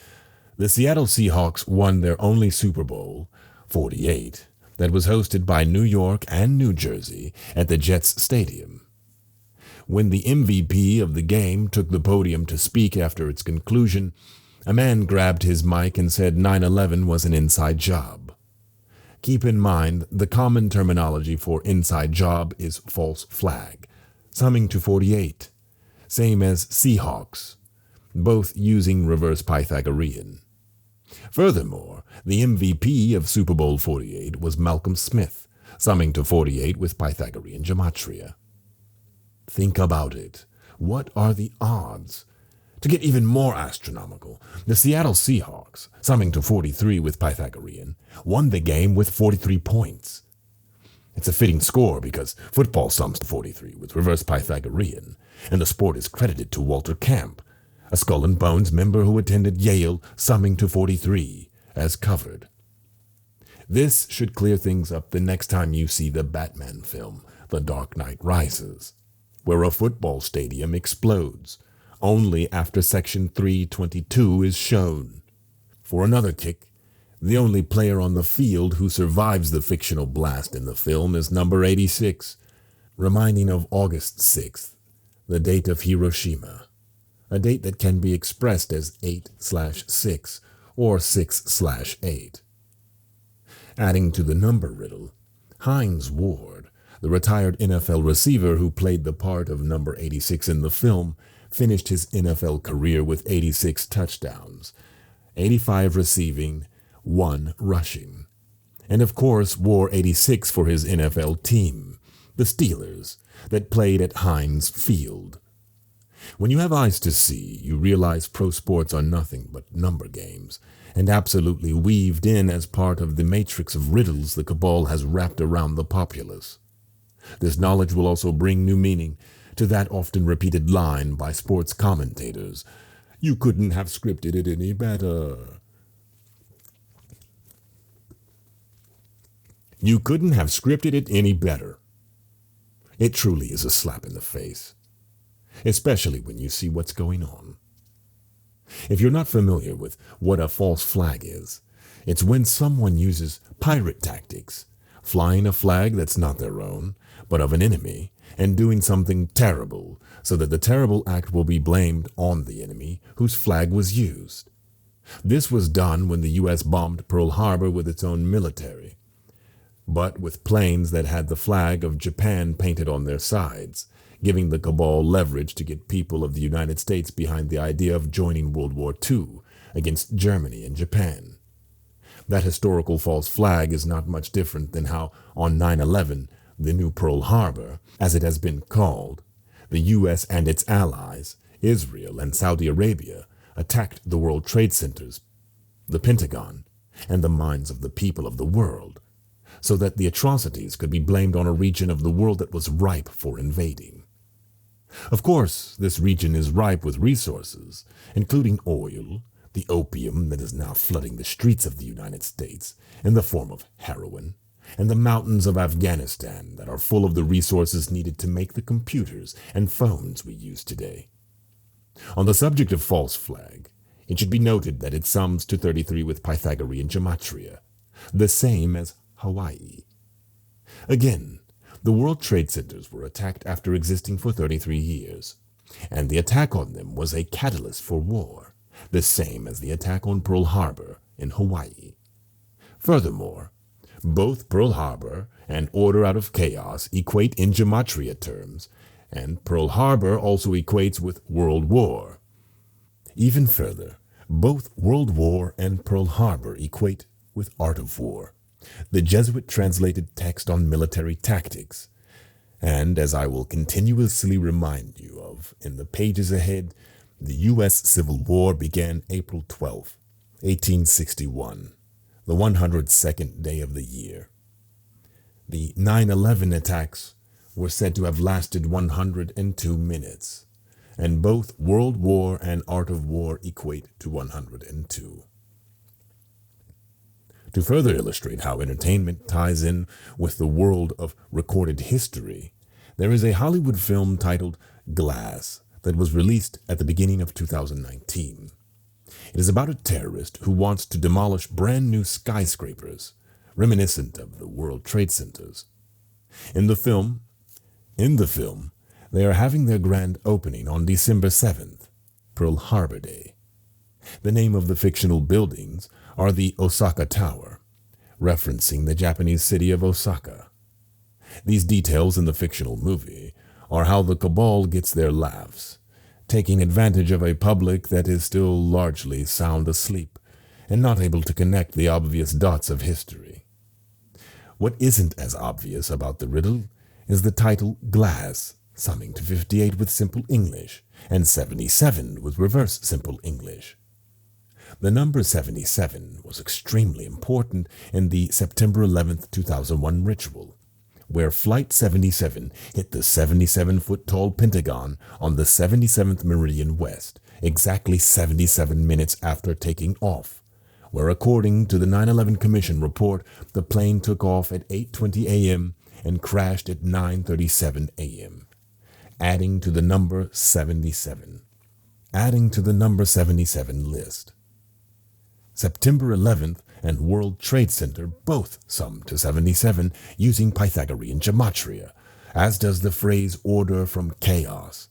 the Seattle Seahawks won their only Super Bowl, 48, that was hosted by New York and New Jersey at the Jets Stadium. When the MVP of the game took the podium to speak after its conclusion, a man grabbed his mic and said 9/11 was an inside job. Keep in mind, the common terminology for inside job is false flag, summing to 48, same as Seahawks, both using reverse Pythagorean. Furthermore, the MVP of Super Bowl 48 was Malcolm Smith, summing to 48 with Pythagorean Gematria. Think about it. What are the odds? To get even more astronomical, the Seattle Seahawks, summing to 43 with Pythagorean, won the game with 43 points. It's a fitting score because football sums to 43 with reverse Pythagorean, and the sport is credited to Walter Camp, a Skull and Bones member who attended Yale, summing to 43, as covered. This should clear things up the next time you see the Batman film, The Dark Knight Rises, where a football stadium explodes, only after Section 322 is shown. For another kick, the only player on the field who survives the fictional blast in the film is number 86, reminding of August 6th, the date of Hiroshima, a date that can be expressed as 8/6 or 6/8. Adding to the number riddle, Hines Ward, the retired NFL receiver who played the part of number 86 in the film, finished his NFL career with 86 touchdowns, 85 receiving, 1 rushing. and of course wore 86 for his NFL team, the Steelers, that played at Heinz Field. When you have eyes to see, you realize pro sports are nothing but number games, and absolutely weaved in as part of the matrix of riddles the cabal has wrapped around the populace. This knowledge will also bring new meaning to that often repeated line by sports commentators, "You couldn't have scripted it any better." You couldn't have scripted it any better. It truly is a slap in the face, especially when you see what's going on. If you're not familiar with what a false flag is, it's when someone uses pirate tactics, flying a flag that's not their own, but of an enemy, and doing something terrible so that the terrible act will be blamed on the enemy whose flag was used. This was done when the U.S. bombed Pearl Harbor with its own military, but with planes that had the flag of Japan painted on their sides, giving the cabal leverage to get people of the United States behind the idea of joining World War II against Germany and Japan. That historical false flag is not much different than how on 9/11, the new Pearl Harbor, as it has been called, the U.S. and its allies, Israel and Saudi Arabia, attacked the World Trade Centers, the Pentagon, and the minds of the people of the world, so that the atrocities could be blamed on a region of the world that was ripe for invading. Of course, this region is ripe with resources, including oil, the opium that is now flooding the streets of the United States in the form of heroin, and the mountains of Afghanistan that are full of the resources needed to make the computers and phones we use today. On the subject of false flag, it should be noted that it sums to 33 with Pythagorean gematria, the same as Hawaii. Again, the World Trade Centers were attacked after existing for 33 years, and the attack on them was a catalyst for war, the same as the attack on Pearl Harbor in Hawaii. Furthermore, both Pearl Harbor and Order Out of Chaos equate in gematria terms, and Pearl Harbor also equates with World War. Even further, both World War and Pearl Harbor equate with Art of War, the Jesuit-translated text on military tactics, and as I will continuously remind you of in the pages ahead, the U.S. Civil War began April 12, 1861, the 102nd day of the year. The 9/11 attacks were said to have lasted 102 minutes, and both World War and Art of War equate to 102. To further illustrate how entertainment ties in with the world of recorded history, there is a Hollywood film titled Glass that was released at the beginning of 2019. It is about a terrorist who wants to demolish brand new skyscrapers, reminiscent of the World Trade Centers. In the film, they are having their grand opening on December 7th, Pearl Harbor Day. The name of the fictional buildings are the Osaka Tower, referencing the Japanese city of Osaka. These details in the fictional movie are how the cabal gets their laughs, taking advantage of a public that is still largely sound asleep and not able to connect the obvious dots of history. What isn't as obvious about the riddle is the title Glass, summing to 58 with Simple English and 77 with Reverse Simple English. The number 77 was extremely important in the September 11, 2001 ritual, where Flight 77 hit the 77-foot-tall Pentagon on the 77th meridian west, exactly 77 minutes after taking off, where according to the 9/11 Commission report, the plane took off at 8:20 a.m. and crashed at 9:37 a.m., adding to the number 77 list. September 11th and World Trade Center both sum to 77 using Pythagorean gematria, as does the phrase order from chaos,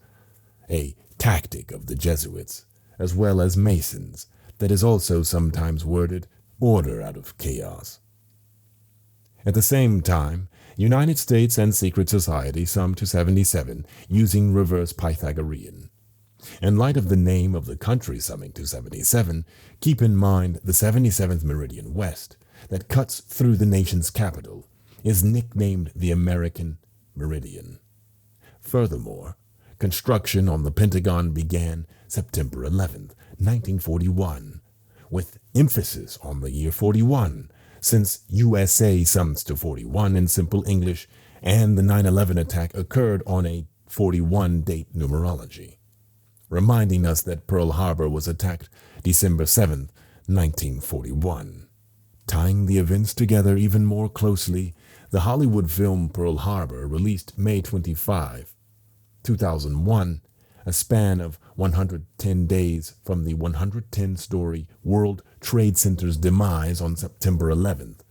a tactic of the Jesuits, as well as Masons, that is also sometimes worded order out of chaos. At the same time, United States and Secret Society sum to 77 using reverse Pythagorean. In light of the name of the country summing to 77, keep in mind the 77th meridian west that cuts through the nation's capital is nicknamed the American Meridian. Furthermore, construction on the Pentagon began September 11, 1941, with emphasis on the year 41, since USA sums to 41 in simple English, and the 9/11 attack occurred on a 41 date numerology, reminding us that Pearl Harbor was attacked December 7, 1941. Tying the events together even more closely, the Hollywood film Pearl Harbor, released May 25, 2001, a span of 110 days from the 110-story World Trade Center's demise on September 11th.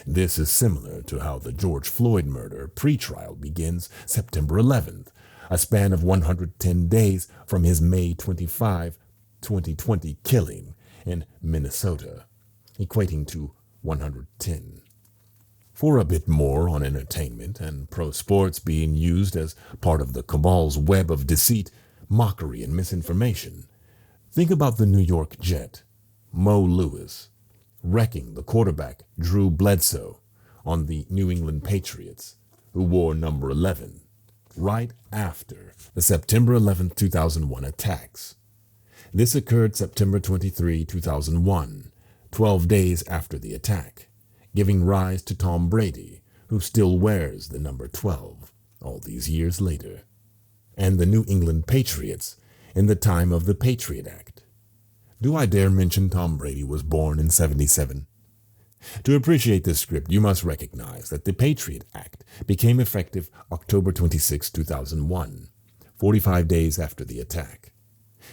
This is similar to how the George Floyd murder pre-trial begins September 11th, a span of 110 days from his May 25, 2020 killing in Minnesota, equating to 110. For a bit more on entertainment and pro sports being used as part of the cabal's web of deceit, mockery, and misinformation, think about the New York Jet, Mo Lewis, wrecking the quarterback Drew Bledsoe on the New England Patriots, who wore number 11, right after the September 11, 2001 attacks. This occurred September 23, 2001, 12 days after the attack, giving rise to Tom Brady, who still wears the number 12 all these years later, and the New England Patriots in the time of the Patriot Act. Do I dare mention Tom Brady was born in 77? To appreciate this script, you must recognize that the Patriot Act became effective October 26, 2001, 45 days after the attack.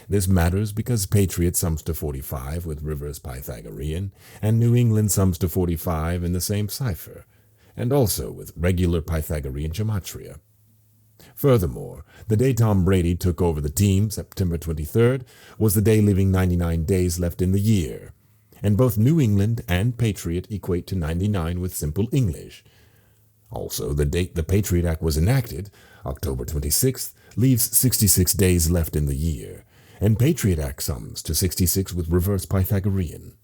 This matters because Patriot sums to 45 with reverse Pythagorean, and New England sums to 45 in the same cipher, and also with regular Pythagorean gematria. Furthermore, the day Tom Brady took over the team, September 23rd, was the day leaving 99 days left in the year, and both New England and Patriot equate to 99 with simple English. Also, the date the Patriot Act was enacted, October 26th, leaves 66 days left in the year, and Patriot Act sums to 66 with reverse Pythagorean.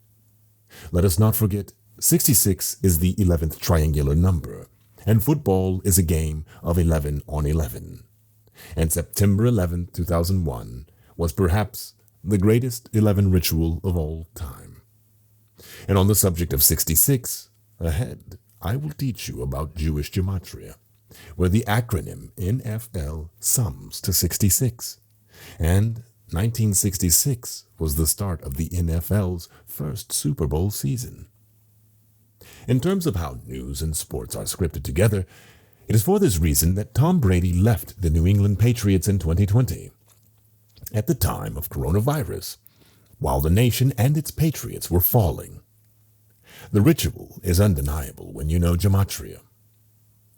Let us not forget, 66 is the 11th triangular number, and football is a game of 11 on 11. And September 11, 2001 was perhaps the greatest 11 ritual of all time. And on the subject of 66, ahead, I will teach you about Jewish gematria, where the acronym NFL sums to 66, and 1966 was the start of the NFL's first Super Bowl season. In terms of how news and sports are scripted together, it is for this reason that Tom Brady left the New England Patriots in 2020, at the time of coronavirus, while the nation and its patriots were falling. The ritual is undeniable when you know gematria.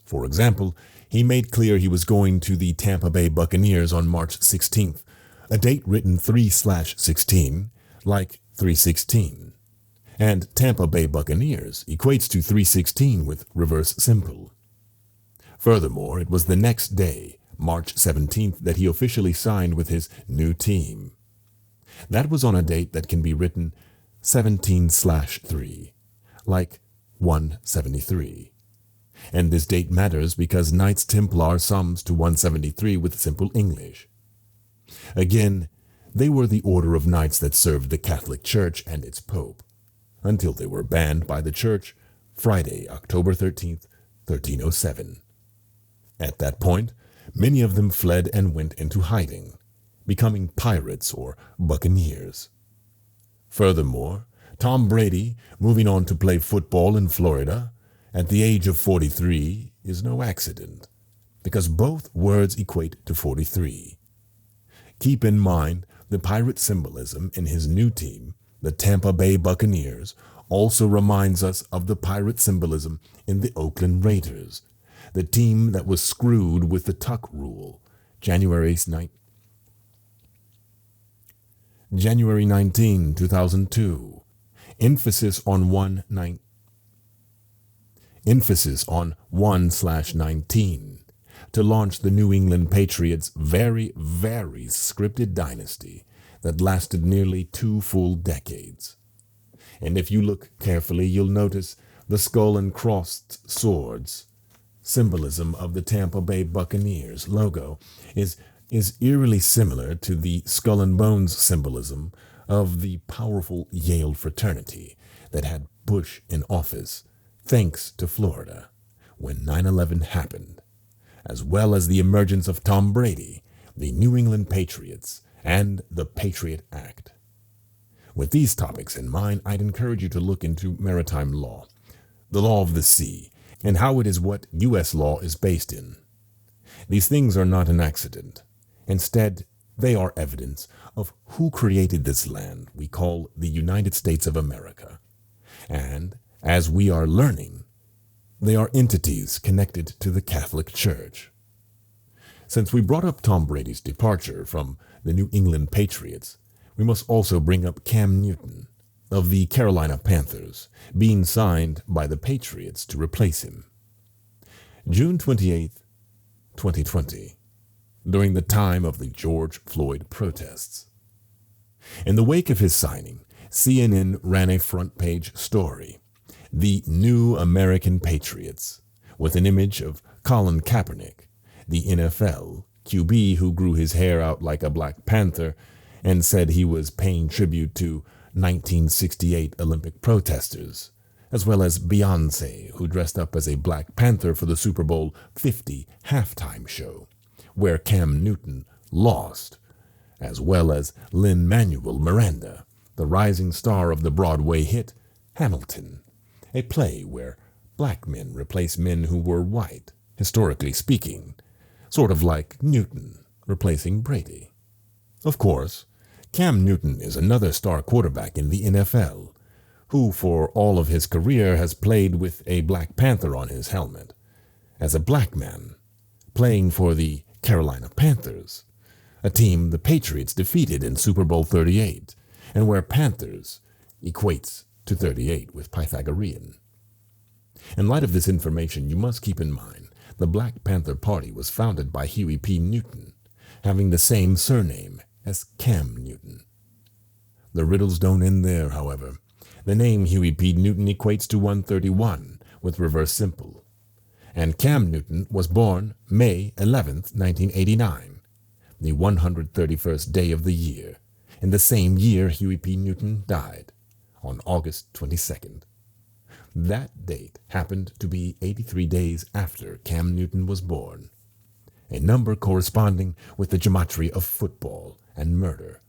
For example, he made clear he was going to the Tampa Bay Buccaneers on March 16th, a date written 3/16, like 316. And Tampa Bay Buccaneers equates to 316 with reverse simple. Furthermore, it was the next day, March 17th, that he officially signed with his new team. That was on a date that can be written 17/3, like 173. And this date matters because Knights Templar sums to 173 with simple English. Again, they were the order of knights that served the Catholic Church and its Pope, until they were banned by the Church Friday, October 13th, 1307. At that point, many of them fled and went into hiding, becoming pirates or buccaneers. Furthermore, Tom Brady, moving on to play football in Florida at the age of 43, is no accident, because both words equate to 43. Keep in mind the pirate symbolism in his new team, the Tampa Bay Buccaneers, also reminds us of the pirate symbolism in the Oakland Raiders, the team that was screwed with the tuck rule, January 19, 2002. Emphasis on 1/19 to launch the New England Patriots' very, very scripted dynasty that lasted nearly 2 full decades. And if you look carefully, you'll notice the skull and crossed swords. Symbolism of the Tampa Bay Buccaneers logo is eerily similar to the skull and bones symbolism of the powerful Yale fraternity that had Bush in office, thanks to Florida, when 9/11 happened, as well as the emergence of Tom Brady, the New England Patriots, and the Patriot Act. With these topics in mind, I'd encourage you to look into maritime law, the law of the sea, and how it is what U.S. law is based in. These things are not an accident. Instead, they are evidence of who created this land we call the United States of America. And, as we are learning, they are entities connected to the Catholic Church. Since we brought up Tom Brady's departure from the New England Patriots, we must also bring up Cam Newton of the Carolina Panthers, being signed by the Patriots to replace him. June 28, 2020, during the time of the George Floyd protests. In the wake of his signing, CNN ran a front-page story, "The New American Patriots," with an image of Colin Kaepernick, the NFL QB who grew his hair out like a Black Panther and said he was paying tribute to 1968 Olympic protesters, as well as Beyoncé, who dressed up as a Black Panther for the Super Bowl 50 halftime show, where Cam Newton lost, as well as Lin-Manuel Miranda, the rising star of the Broadway hit Hamilton, a play where black men replace men who were white, historically speaking, sort of like Newton replacing Brady. Of course, Cam Newton is another star quarterback in the NFL, who for all of his career has played with a Black Panther on his helmet, as a black man, playing for the Carolina Panthers, a team the Patriots defeated in Super Bowl 38, and where Panthers equates to 38 with Pythagorean. In light of this information, you must keep in mind the Black Panther Party was founded by Huey P. Newton, having the same surname as Cam Newton. The riddles don't end there, however. The name Huey P. Newton equates to 131 with reverse simple, and Cam Newton was born May 11th, 1989, the 131st day of the year, in the same year Huey P. Newton died, on August 22nd. That date happened to be 83 days after Cam Newton was born, a number corresponding with the gematria of football and murder,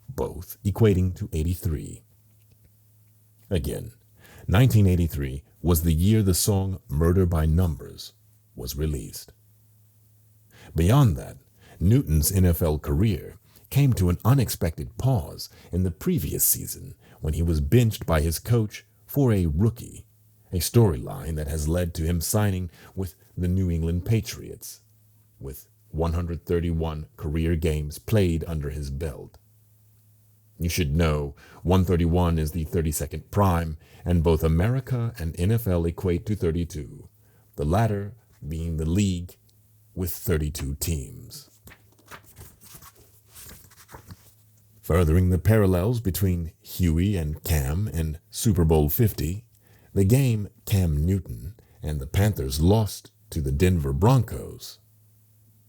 both equating to 83. Again, 1983 was the year the song Murder by Numbers was released. Beyond that, Newton's NFL career came to an unexpected pause in the previous season when he was benched by his coach for a rookie, a storyline that has led to him signing with the New England Patriots, with 131 career games played under his belt. You should know 131 is the 32nd prime, and both America and NFL equate to 32, the latter being the league with 32 teams. Furthering the parallels between Huey and Cam in Super Bowl 50, the game Cam Newton and the Panthers lost to the Denver Broncos.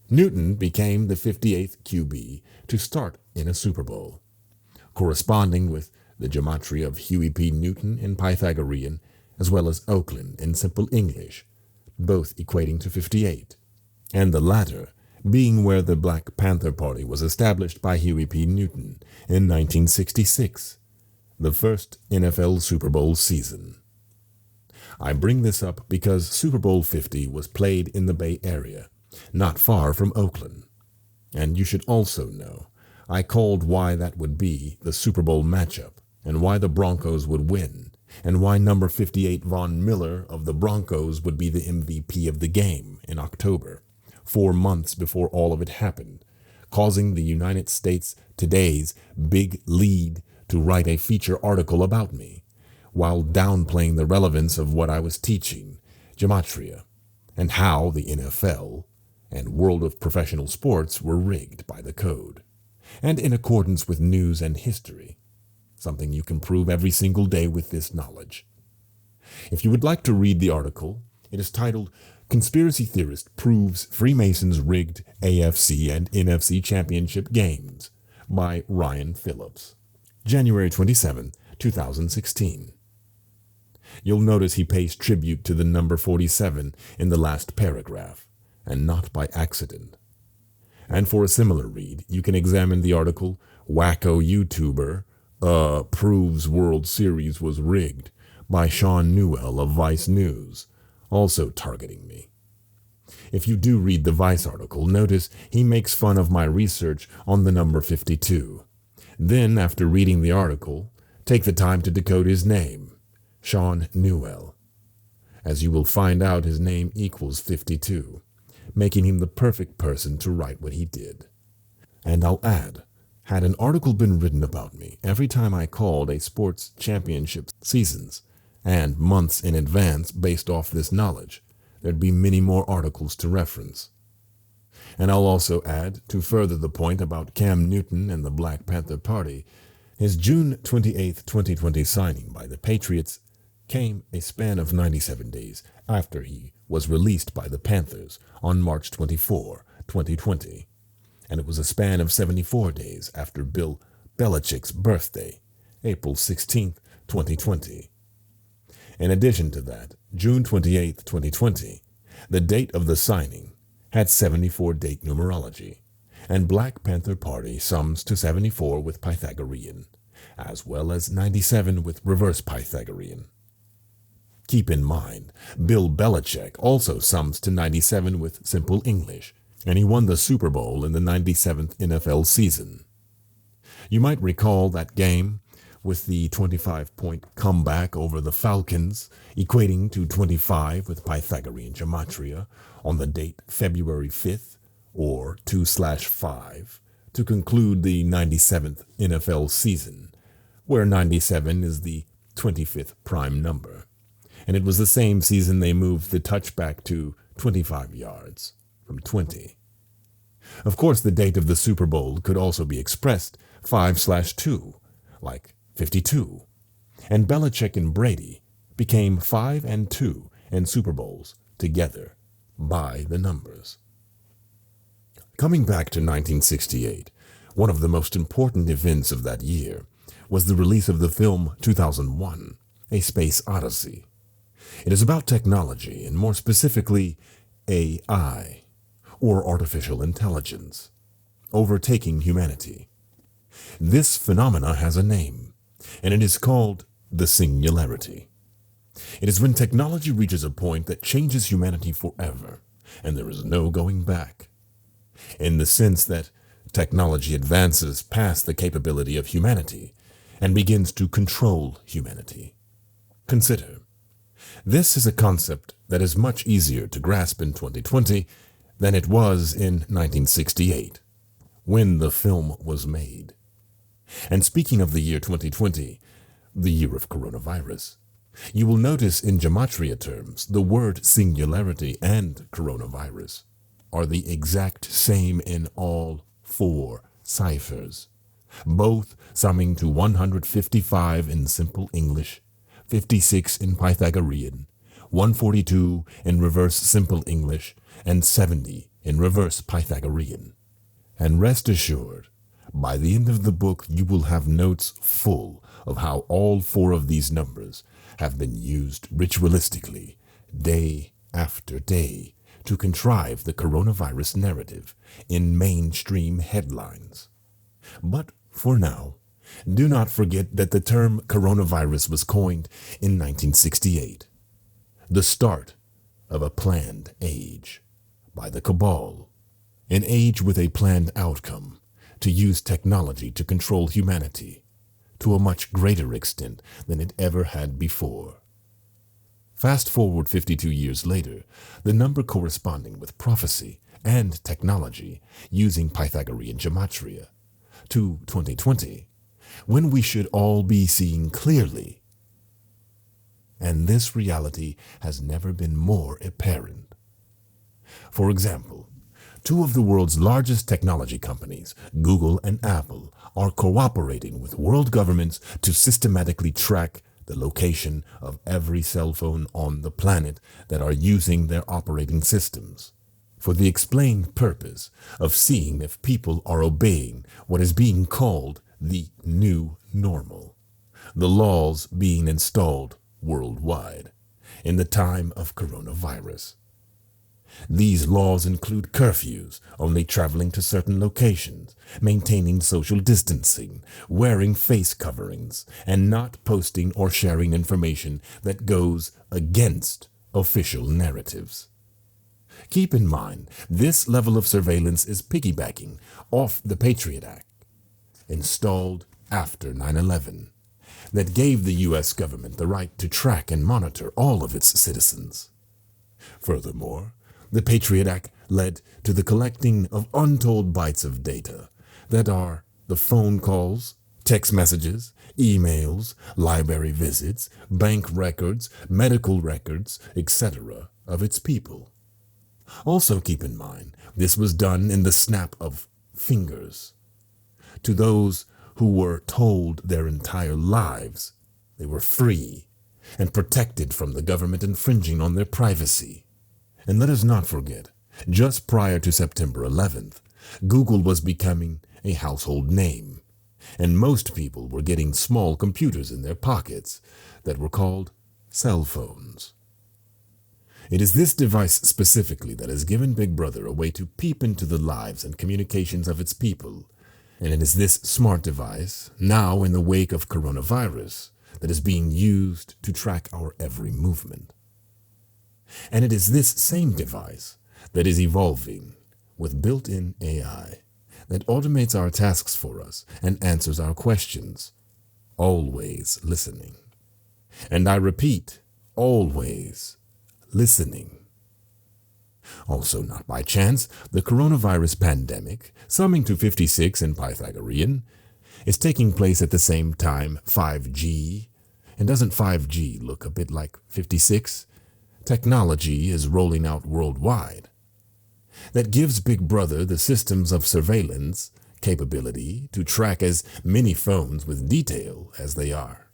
Newton became the 58th QB to start in a Super Bowl, corresponding with the gematria of Huey P. Newton in Pythagorean, as well as Oakland in Simple English, both equating to 58, and the latter being where the Black Panther Party was established by Huey P. Newton in 1966, the first NFL Super Bowl season. I bring this up because Super Bowl 50 was played in the Bay Area, not far from Oakland. And you should also know, I called why that would be the Super Bowl matchup, and why the Broncos would win, and why number 58 Von Miller of the Broncos would be the MVP of the game in October, 4 months before all of it happened, causing the United States Today's Big Lead to write a feature article about me, while downplaying the relevance of what I was teaching, gematria, and how the NFL and world of professional sports were rigged by the code, and in accordance with news and history. something you can prove every single day with this knowledge. If you would like to read the article, it is titled Conspiracy Theorist Proves Freemasons Rigged AFC and NFC Championship Games by Ryan Phillips, January 27, 2016. You'll notice he pays tribute to the number 47 in the last paragraph, and not by accident. And for a similar read, you can examine the article Wacko YouTuber Proves World Series Was Rigged by Sean Newell of Vice News, also targeting me. If you do read the Vice article, notice he makes fun of my research on the number 52. Then, after reading the article, take the time to decode his name, Sean Newell. As you will find out, his name equals 52, making him the perfect person to write what he did. And I'll add, had an article been written about me every time I called a sports championship seasons and months in advance based off this knowledge, there'd be many more articles to reference. And I'll also add, to further the point about Cam Newton and the Black Panther Party, his June 28, 2020 signing by the Patriots came a span of 97 days after he was released by the Panthers on March 24, 2020. And it was a span of 74 days after Bill Belichick's birthday, April 16, 2020. In addition to that, June 28, 2020, the date of the signing, had 74 date numerology, and Black Panther Party sums to 74 with Pythagorean, as well as 97 with reverse Pythagorean. Keep in mind, Bill Belichick also sums to 97 with simple English, and he won the Super Bowl in the 97th NFL season. You might recall that game with the 25-point comeback over the Falcons, equating to 25 with Pythagorean Gematria on the date February 5th, or 2/5, to conclude the 97th NFL season, where 97 is the 25th prime number. And it was the same season they moved the touchback to 25 yards from 20. Of course, the date of the Super Bowl could also be expressed 5/2, like 52, and Belichick and Brady became 5 and 2 in Super Bowls together by the numbers. Coming back to 1968, one of the most important events of that year was the release of the film 2001, A Space Odyssey. It is about technology, and more specifically, AI, or artificial intelligence, overtaking humanity. This phenomena has a name, and it is called the singularity. It is when technology reaches a point that changes humanity forever, and there is no going back. In the sense that technology advances past the capability of humanity and begins to control humanity. Consider, this is a concept that is much easier to grasp in 2020 than it was in 1968, when the film was made. And speaking of the year 2020, the year of coronavirus, you will notice in gematria terms the word singularity and coronavirus are the exact same in all 4 ciphers, both summing to 155 in simple English, 56 in Pythagorean, 142 in reverse simple English, and 70 in reverse Pythagorean. And rest assured, by the end of the book, you will have notes full of how all 4 of these numbers have been used ritualistically, day after day, to contrive the coronavirus narrative in mainstream headlines. But for now, do not forget that the term coronavirus was coined in 1968, the start of a planned age by the cabal, an age with a planned outcome, to use technology to control humanity to a much greater extent than it ever had before. Fast forward 52 years later, the number corresponding with prophecy and technology using Pythagorean gematria, to 2020, when we should all be seeing clearly. And this reality has never been more apparent. For example, Two of the world's largest technology companies, Google and Apple, are cooperating with world governments to systematically track the location of every cell phone on the planet that are using their operating systems, for the explained purpose of seeing if people are obeying what is being called the new normal, the laws being installed worldwide in the time of coronavirus. These laws include curfews, only traveling to certain locations, maintaining social distancing, wearing face coverings, and not posting or sharing information that goes against official narratives. Keep in mind, this level of surveillance is piggybacking off the Patriot Act, installed after 9/11, that gave the U.S. government the right to track and monitor all of its citizens. Furthermore, the Patriot Act led to the collecting of untold bytes of data that are the phone calls, text messages, emails, library visits, bank records, medical records, etc. of its people. Also keep in mind, this was done in the snap of fingers. To those who were told their entire lives they were free and protected from the government infringing on their privacy. And let us not forget, just prior to September 11th, Google was becoming a household name, and most people were getting small computers in their pockets that were called cell phones. It is this device specifically that has given Big Brother a way to peep into the lives and communications of its people, and it is this smart device, now in the wake of coronavirus, that is being used to track our every movement. And it is this same device that is evolving with built-in AI that automates our tasks for us and answers our questions, always listening. And I repeat, always listening. Also, not by chance, the coronavirus pandemic, summing to 56 in Pythagorean, is taking place at the same time 5G. And doesn't 5G look a bit like 56? Technology is rolling out worldwide. That gives Big Brother the systems of surveillance capability to track as many phones with detail as they are.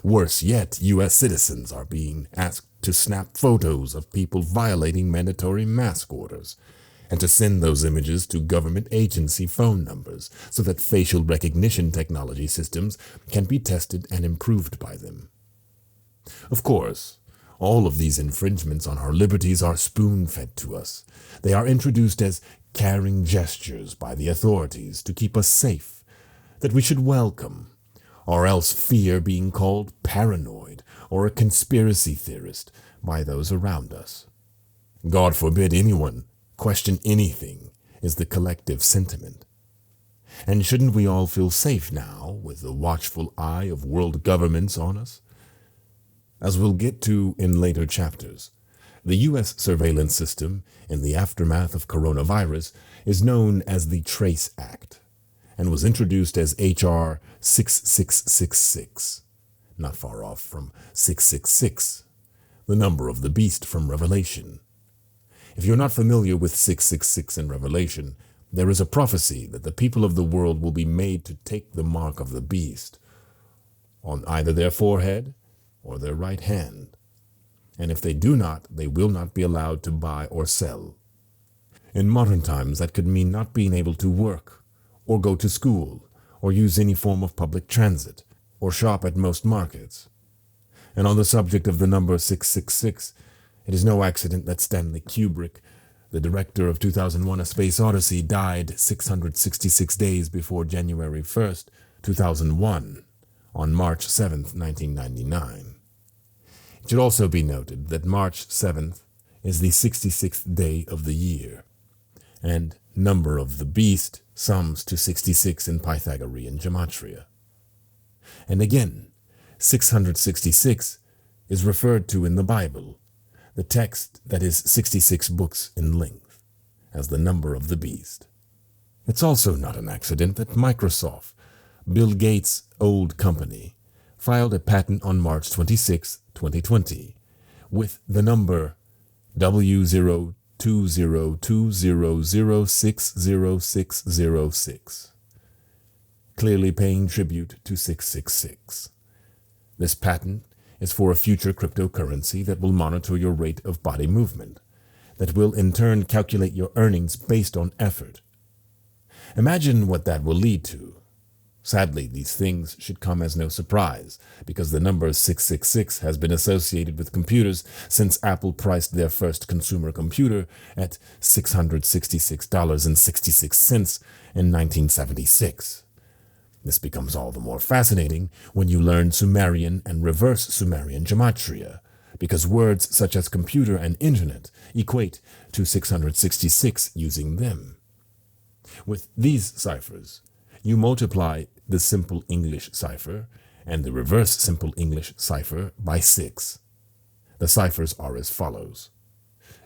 Worse yet, U.S. citizens are being asked to snap photos of people violating mandatory mask orders and to send those images to government agency phone numbers so that facial recognition technology systems can be tested and improved by them. Of course, all of these infringements on our liberties are spoon-fed to us. They are introduced as caring gestures by the authorities to keep us safe, that we should welcome, or else fear being called paranoid or a conspiracy theorist by those around us. God forbid anyone question anything is the collective sentiment. And shouldn't we all feel safe now with the watchful eye of world governments on us? As we'll get to in later chapters, the U.S. surveillance system in the aftermath of coronavirus is known as the Trace Act and was introduced as H.R. 6666, not far off from 666, the number of the beast from Revelation. If you're not familiar with 666 in Revelation, there is a prophecy that the people of the world will be made to take the mark of the beast on either their forehead or their right hand, and if they do not, they will not be allowed to buy or sell. In modern times, that could mean not being able to work, or go to school, or use any form of public transit, or shop at most markets. And on the subject of the number 666, it is no accident that Stanley Kubrick, the director of 2001: A Space Odyssey, died 666 days before January 1st, 2001, on March 7th, 1999. It should also be noted that March 7th is the 66th day of the year, and number of the beast sums to 66 in Pythagorean Gematria. And again, 666 is referred to in the Bible, the text that is 66 books in length, as the number of the beast. It's also not an accident that Microsoft, Bill Gates' old company, filed a patent on March 26, 2020, with the number W0 2020060606, clearly paying tribute to 666. This patent is for a future cryptocurrency that will monitor your rate of body movement, that will in turn calculate your earnings based on effort. Imagine what that will lead to. Sadly, these things should come as no surprise, because the number 666 has been associated with computers since Apple priced their first consumer computer at $666.66 in 1976. This becomes all the more fascinating when you learn Sumerian and reverse Sumerian gematria, because words such as computer and internet equate to 666 using them. With these ciphers, you multiply the simple English cipher and the reverse simple English cipher by 6. The ciphers are as follows: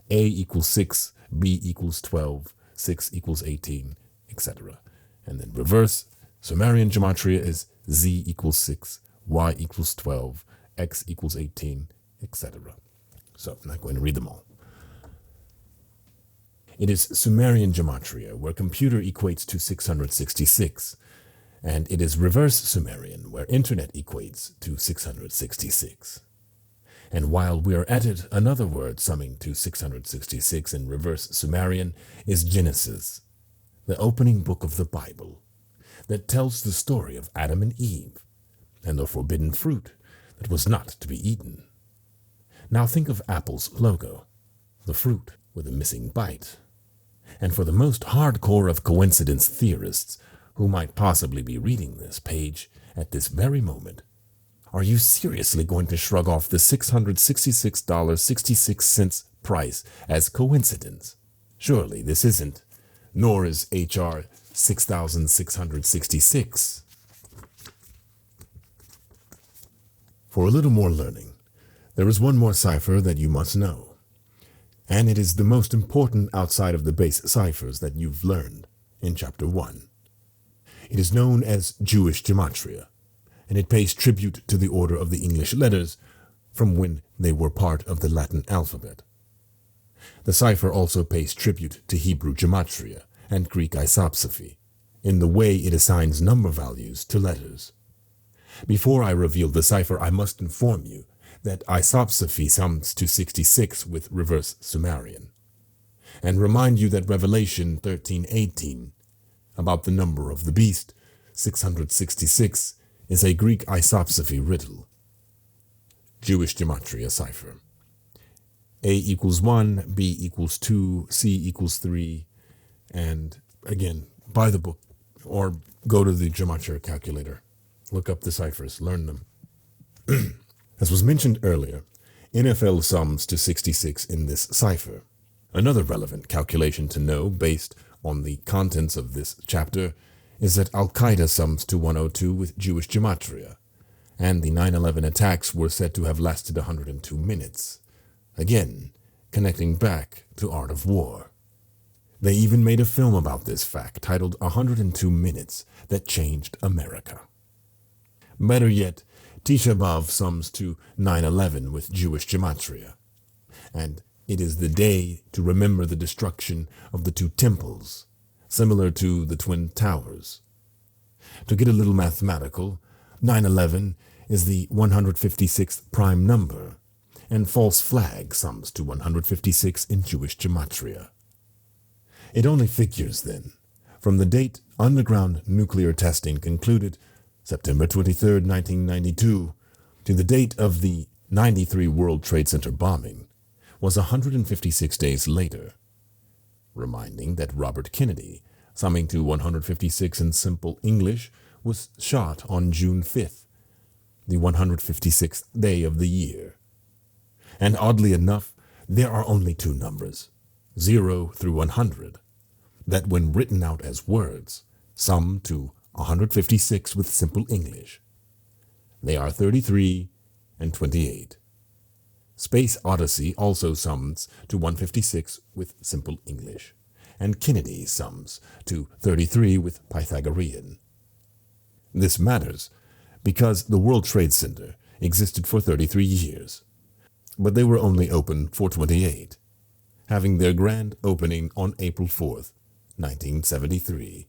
A equals 6, B equals 12, 6 equals 18, etc. And then reverse Sumerian gematria is Z equals 6, Y equals 12, X equals 18, etc. So I'm not going to read them all. It is Sumerian gematria, where computer equates to 666, and it is reverse Sumerian, where internet equates to 666. And while we are at it, another word summing to 666 in reverse Sumerian is Genesis, the opening book of the Bible, that tells the story of Adam and Eve, and the forbidden fruit that was not to be eaten. Now think of Apple's logo, the fruit with a missing bite. And for the most hardcore of coincidence theorists who might possibly be reading this page at this very moment, are you seriously going to shrug off the $666.66 price as coincidence? Surely this isn't, nor is HR 6666. For a little more learning, there is one more cipher that you must know. And it is the most important outside of the base ciphers that you've learned in Chapter 1. It is known as Jewish Gematria, and it pays tribute to the order of the English letters from when they were part of the Latin alphabet. The cipher also pays tribute to Hebrew Gematria and Greek isopsephy, in the way it assigns number values to letters. Before I reveal the cipher, I must inform you that isopsephy sums to 66 with reverse Sumerian, and remind you that Revelation 13:18, about the number of the beast, 666, is a Greek isopsephy riddle. Jewish Gematria cipher: A equals 1, B equals 2, C equals 3, and again, buy the book or go to the Gematria calculator. Look up the ciphers, learn them. As was mentioned earlier, NFL sums to 66 in this cipher. Another relevant calculation to know based on the contents of this chapter is that Al-Qaeda sums to 102 with Jewish Gematria, and the 9/11 attacks were said to have lasted 102 minutes. Again, connecting back to Art of War. They even made a film about this fact titled 102 Minutes That Changed America. Better yet, Tisha B'Av sums to 9/11 with Jewish Gematria, and it is the day to remember the destruction of the two temples, similar to the Twin Towers. To get a little mathematical, 9/11 is the 156th prime number, and false flag sums to 156 in Jewish Gematria. It only figures, then, from the date underground nuclear testing concluded, September 23, 1992, to the date of the 93 World Trade Center bombing, was 156 days later, reminding that Robert Kennedy, summing to 156 in simple English, was shot on June 5th, the 156th day of the year. And oddly enough, there are only two numbers, 0 through 100, that when written out as words, sum to 156 with simple English. They are 33 and 28. Space Odyssey also sums to 156 with simple English, and Kennedy sums to 33 with Pythagorean. This matters because the World Trade Center existed for 33 years, but they were only open for 28. having their grand opening on April 4th, 1973.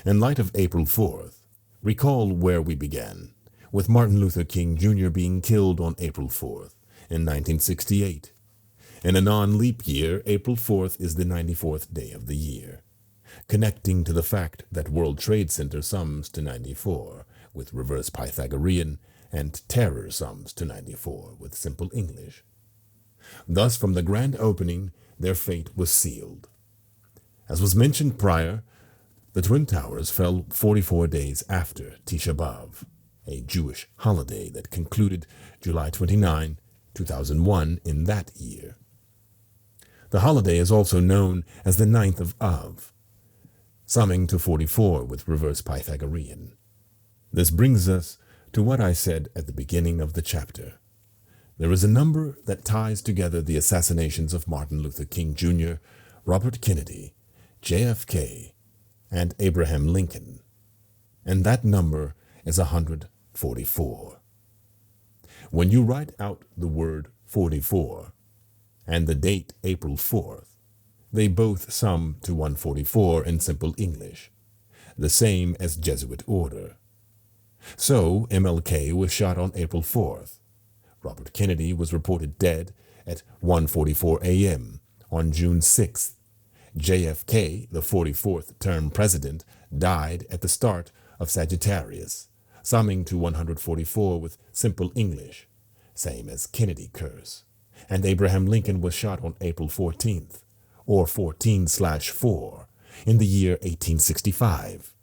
In light of April 4th, recall where we began, with Martin Luther King Jr. being killed on April 4th in 1968. In a non-leap year, April 4th is the 94th day of the year, connecting to the fact that World Trade Center sums to 94 with reverse Pythagorean and terror sums to 94 with simple English. Thus, from the grand opening, their fate was sealed. As was mentioned prior, the Twin Towers fell 44 days after Tisha B'Av, a Jewish holiday that concluded July 29, 2001 in that year. The holiday is also known as the 9th of Av, summing to 44 with reverse Pythagorean. This brings us to what I said at the beginning of the chapter. There is a number that ties together the assassinations of Martin Luther King Jr., Robert Kennedy, JFK, and Abraham Lincoln, and that number is 144. When you write out the word 44 and the date April 4th, they both sum to 144 in simple English, the same as Jesuit order. So, MLK was shot on April 4th. Robert Kennedy was reported dead at 1:44 a.m. on June 6th. JFK, the 44th term president, died at the start of Sagittarius, summing to 144 with simple English, same as Kennedy curse. And Abraham Lincoln was shot on April 14th, or 14/4, in the year 1865.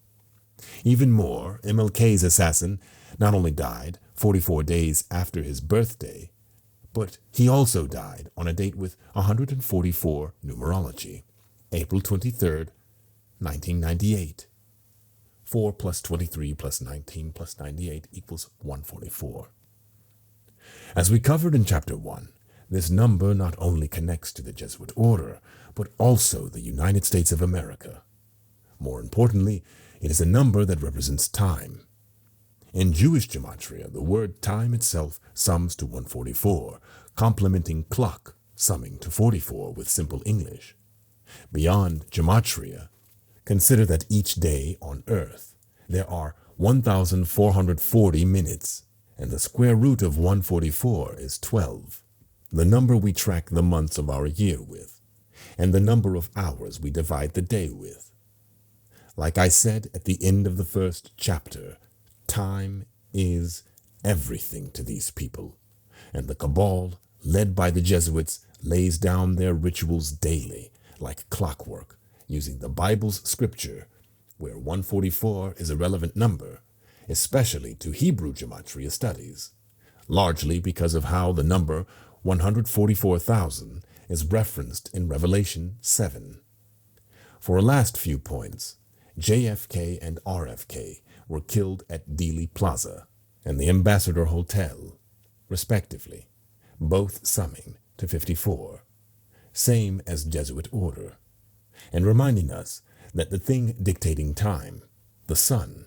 Even more, MLK's assassin not only died 44 days after his birthday, but he also died on a date with 144 numerology, April 23rd, 1998. 4 plus 23 plus 19 plus 98 equals 144. As we covered in Chapter 1, this number not only connects to the Jesuit order, but also the United States of America. More importantly, it is a number that represents time. In Jewish Gematria, the word time itself sums to 144, complementing clock, summing to 44 with simple English. Beyond Gematria, consider that each day on Earth, there are 1,440 minutes, and the square root of 144 is 12, the number we track the months of our year with, and the number of hours we divide the day with. Like I said at the end of the first chapter, time is everything to these people, and the cabal, led by the Jesuits, lays down their rituals daily, like clockwork, using the Bible's scripture, where 144 is a relevant number, especially to Hebrew Gematria studies, largely because of how the number 144,000 is referenced in Revelation 7. For a last few points, JFK and RFK were killed at Dealey Plaza and the Ambassador Hotel, respectively, both summing to 54, same as Jesuit order, and reminding us that the thing dictating time, the sun,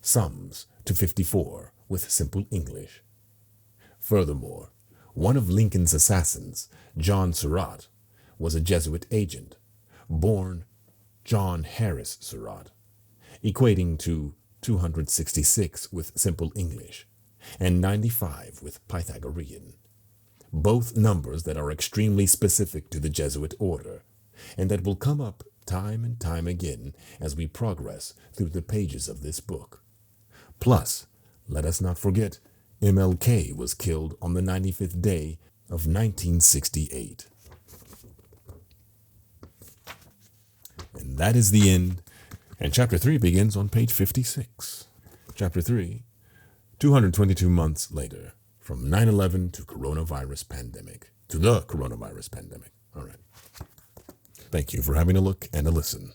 sums to 54 with simple English. Furthermore, one of Lincoln's assassins, John Surratt, was a Jesuit agent, born John Harris Surratt, equating to 266 with simple English and 95 with Pythagorean, both numbers that are extremely specific to the Jesuit order and that will come up time and time again as we progress through the pages of this book. Plus, let us not forget, MLK was killed on the 95th day of 1968. And that is the end, and Chapter 3 begins on page 56. Chapter 3, 222 months later, from 9/11 to coronavirus pandemic, to the coronavirus pandemic. All right. Thank you for having a look and a listen.